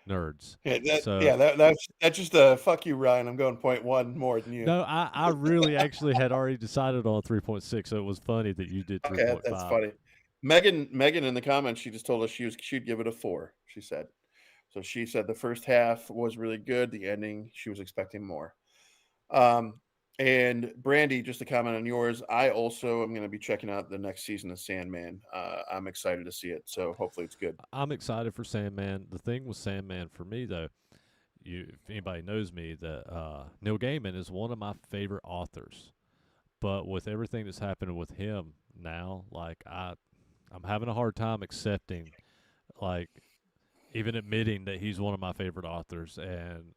nerds. Yeah, So that's just a fuck you, Ryan. I'm going point one more than you. no, I really actually had already decided on 3.6, so it was funny that you did Okay, that's 3.5. funny. Megan in the comments, she just told us she'd give it a 4. She said so. She said the first half was really good. The ending, she was expecting more. Um, and Brandy, just to comment on yours, I also am going to be checking out the next season of Sandman. I'm excited to see it, so hopefully it's good. I'm excited for Sandman. The thing with Sandman for me though, if anybody knows me, that Neil Gaiman is one of my favorite authors. But with everything that's happening with him now, like I'm having a hard time accepting, like even admitting that he's one of my favorite authors. And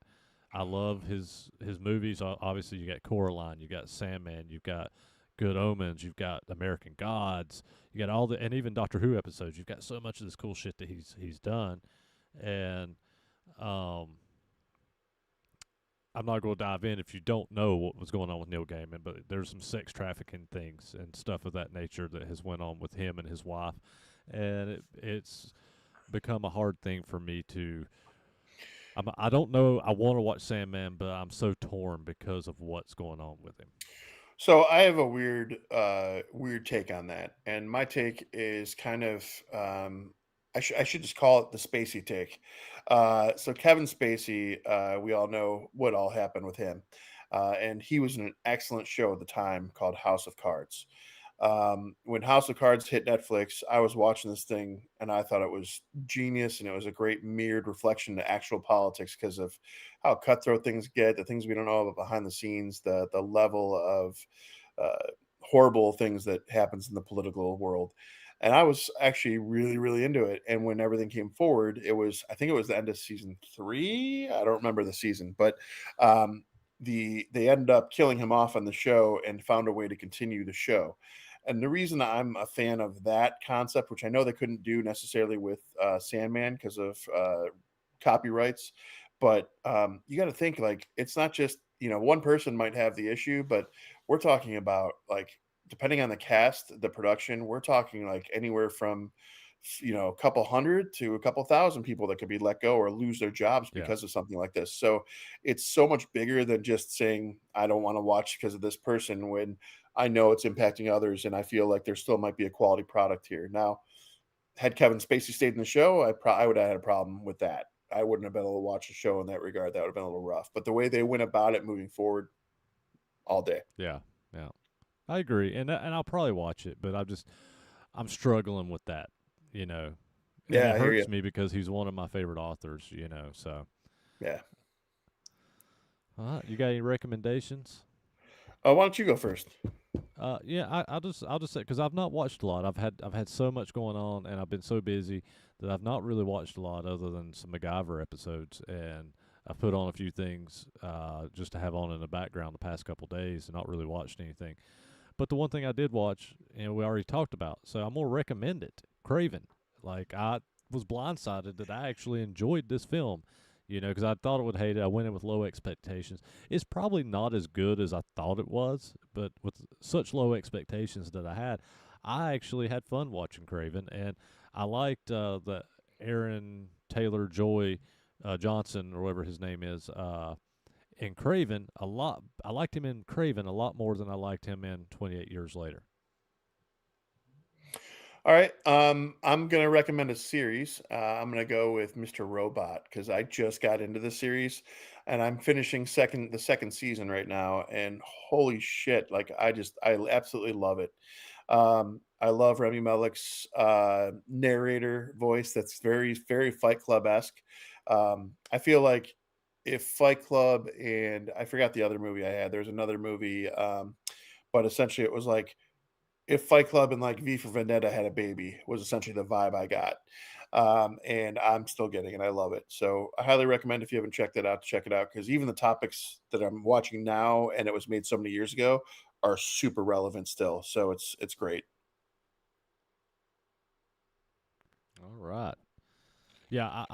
I love his movies. Obviously, you got Coraline, you got Sandman, you've got Good Omens, you've got American Gods, you got all the, and even Doctor Who episodes. You've got so much of this cool shit that he's done, and um, I'm not going to dive in if you don't know what was going on with Neil Gaiman, but there's some sex trafficking things and stuff of that nature that has went on with him and his wife, and it's become a hard thing for me to. I don't know. I want to watch Sandman, but I'm so torn because of what's going on with him. So I have a weird take on that, and my take is kind of I should just call it the Spacey take. So Kevin Spacey, we all know what all happened with him, and he was in an excellent show at the time called House of Cards. When House of Cards hit Netflix, I was watching this thing and I thought it was genius and it was a great mirrored reflection to actual politics because of how cutthroat things get, the things we don't know about behind the scenes, the level of horrible things that happens in the political world. And I was actually really into it. And when everything came forward, I think it was the end of season 3. I don't remember the season, but um, they ended up killing him off on the show and found a way to continue the show. And the reason I'm a fan of that concept, which I know they couldn't do necessarily with Sandman because of copyrights, but you got to think like it's not just one person might have the issue, but we're talking about like depending on the cast, the production, we're talking like anywhere from a couple hundred to a couple thousand people that could be let go or lose their jobs Yeah, because of something like this. So it's so much bigger than just saying I don't want to watch because of this person when I know it's impacting others and I feel like there still might be a quality product here. Now, had Kevin Spacey stayed in the show, I would have had a problem with that. I wouldn't have been able to watch the show in that regard. That would have been a little rough. But the way they went about it moving forward, all day. yeah, yeah. I agree, and I'll probably watch it, but I'm struggling with that, you know, and Yeah, it I hear you. hurts me because he's one of my favorite authors, you know. So, Yeah. all right, you got any recommendations? Why don't you go first? Yeah, I'll just say because I've not watched a lot. I've had so much going on, and I've been so busy that I've not really watched a lot other than some MacGyver episodes, and I've put on a few things just to have on in the background the past couple days, and not really watched anything. But the one thing I did watch, and we already talked about, so I'm gonna recommend it. Craven. Like I was blindsided that I actually enjoyed this film, because I thought it would hate it. I went in with low expectations. It's probably not as good as I thought it was, but with such low expectations that I had, I actually had fun watching Craven, and I liked the Aaron Taylor Joy Johnson or whatever his name is. In Craven a lot. I liked him in Craven a lot more than I liked him in 28 Years Later. All right. I'm gonna recommend a series. I'm gonna go with Mr. Robot because I just got into the series, and I'm finishing the second season right now. And holy shit! Like I absolutely love it. I love Remy Malek's narrator voice. That's very Fight Club esque. I feel like if Fight Club and I forgot the other movie I had. There's another movie, but essentially it was like if Fight Club and like V for Vendetta had a baby was essentially the vibe I got. And I'm still getting it. I love it. So I highly recommend if you haven't checked it out, to check it out because even the topics that I'm watching now and it was made so many years ago are super relevant still. So it's great. All right. Yeah,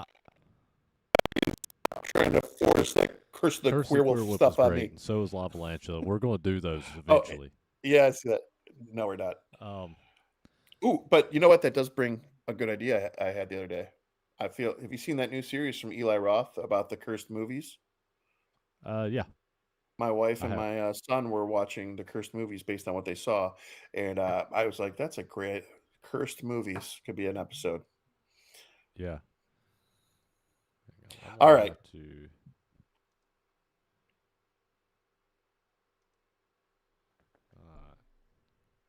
Trying to force that curse of the Curse the queer wolf Queer Whip is stuff on great, me. and so is La Avalancha. We're going to do those Oh, eventually. yes. No, we're not. Um, Ooh, but you know what? That does bring a good idea I had the other day. I feel. Have you seen that new series from Eli Roth about the cursed movies? Yeah, My wife I and have. my son were watching the cursed movies based on what they saw, and I was like, "That's a great cursed movies could be an episode." Yeah. Hang on. I'm All gonna right, have to uh,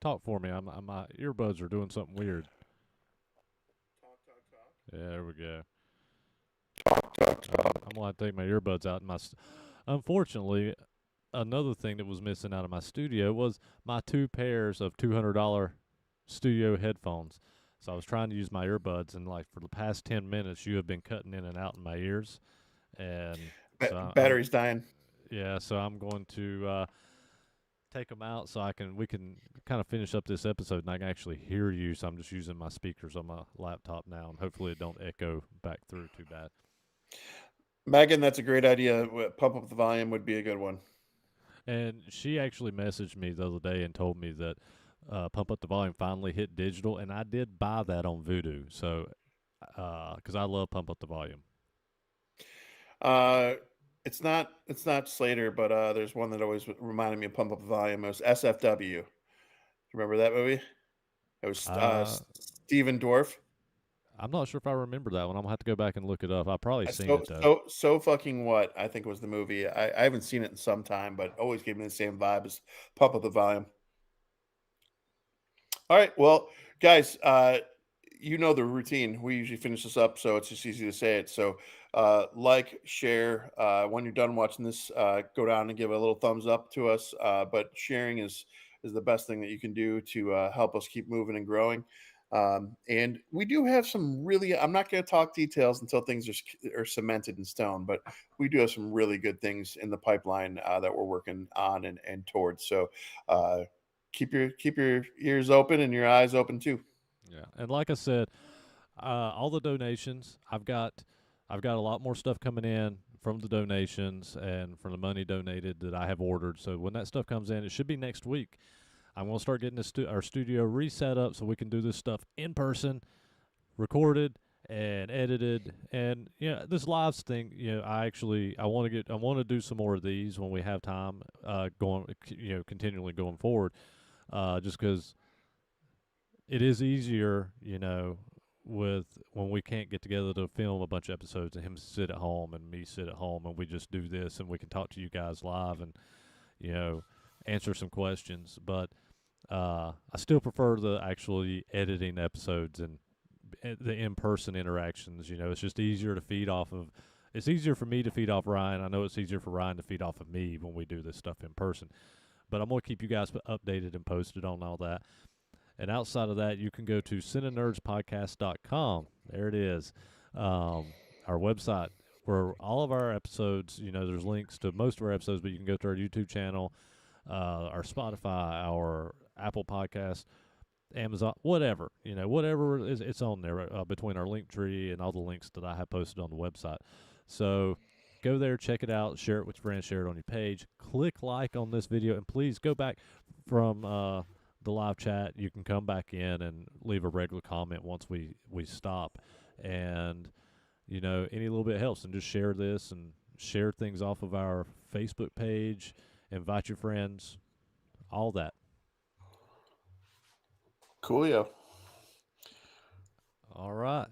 talk for me. my earbuds are doing something weird. talk, talk, talk, Yeah, there we go. talk, I'm talk. gonna take my earbuds out. Unfortunately, another thing that was missing out of my studio was my two pairs of $200 studio headphones. So I was trying to use my earbuds, and like for the past 10 minutes, you have been cutting in and out in my ears, and so I'm Battery's dying. yeah. So I'm going to take them out so we can kind of finish up this episode, and I can actually hear you. So I'm just using my speakers on my laptop now, and hopefully it don't echo back through too bad. Megan, that's a great idea. Pump up the volume would be a good one. And she actually messaged me the other day and told me that Pump Up the Volume finally hit digital, and I did buy that on Vudu. So, because I love Pump Up the Volume. Uh, it's not Slater, but there's one that always reminded me of Pump Up the Volume. It was SFW. Remember that movie? It was Uh, Steven Dorff. I'm not sure if I remember that one. I'm gonna have to go back and look it up. I've probably seen So it though. so so fucking what? I think was the movie. I haven't seen it in some time, but always gave me the same vibe as Pump Up the Volume. All right, well, guys, you know the routine. We usually finish this up, so it's just easy to say it. So, like, share. When you're done watching this, go down and give a little thumbs up to us. But sharing is the best thing that you can do to help us keep moving and growing. And we do have some really. I'm not going to talk details until things are cemented in stone, but we do have some really good things in the pipeline that we're working on and towards. So. Keep your ears open and your eyes open too. Yeah, and like I said, all the donations I've got a lot more stuff coming in from the donations and from the money donated that I have ordered. So when that stuff comes in, it should be next week. I'm gonna start getting our studio reset up so we can do this stuff in person, recorded and edited. And this lives thing, I want to do some more of these when we have time, going, continually going forward. Just because it is easier, with when we can't get together to film a bunch of episodes and him sit at home and me sit at home and we just do this and we can talk to you guys live and you know answer some questions. But I still prefer the actually editing episodes and the in-person interactions. It's just easier to feed off of. It's easier for me to feed off Ryan. I know it's easier for Ryan to feed off of me when we do this stuff in person. But I'm gonna keep you guys updated and posted on all that. And outside of that, you can go to CineNerdsPodcast.com. There it is. Our website where all of our episodes, there's links to most of our episodes, but you can go to our YouTube channel, our Spotify, our Apple Podcast, Amazon, whatever, whatever is it's on there between our link tree and all the links that I have posted on the website. So go there, check it out, share it with your friends, share it on your page, click like on this video, and please go back from the live chat. You can come back in and leave a regular comment once we stop, and any little bit helps. And just share this and share things off of our Facebook page, invite your friends, all that. Coolio. All right. All right.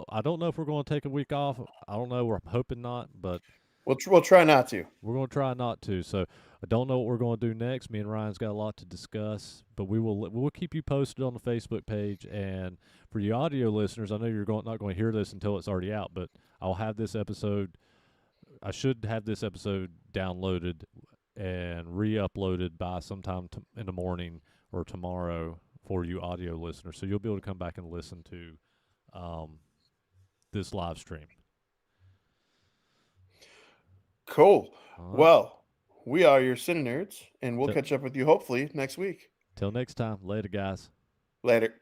I don't know if we're going to take a week off. I don't know. We're hoping not, but We'll try not to. we're going to try not to. So I don't know what we're going to do next. Me and Ryan's got a lot to discuss, but we'll keep you posted on the Facebook page. And for you audio listeners, I know you're not going to hear this until it's already out, but I'll have this episode. I should have this episode downloaded and re-uploaded by sometime in the morning or tomorrow for you audio listeners. So you'll be able to come back and listen to um, this live stream. Cool. All right. Well, we are your Cine Nerds, and we'll Till, catch up with you hopefully next week. till next time. Later, guys. Later.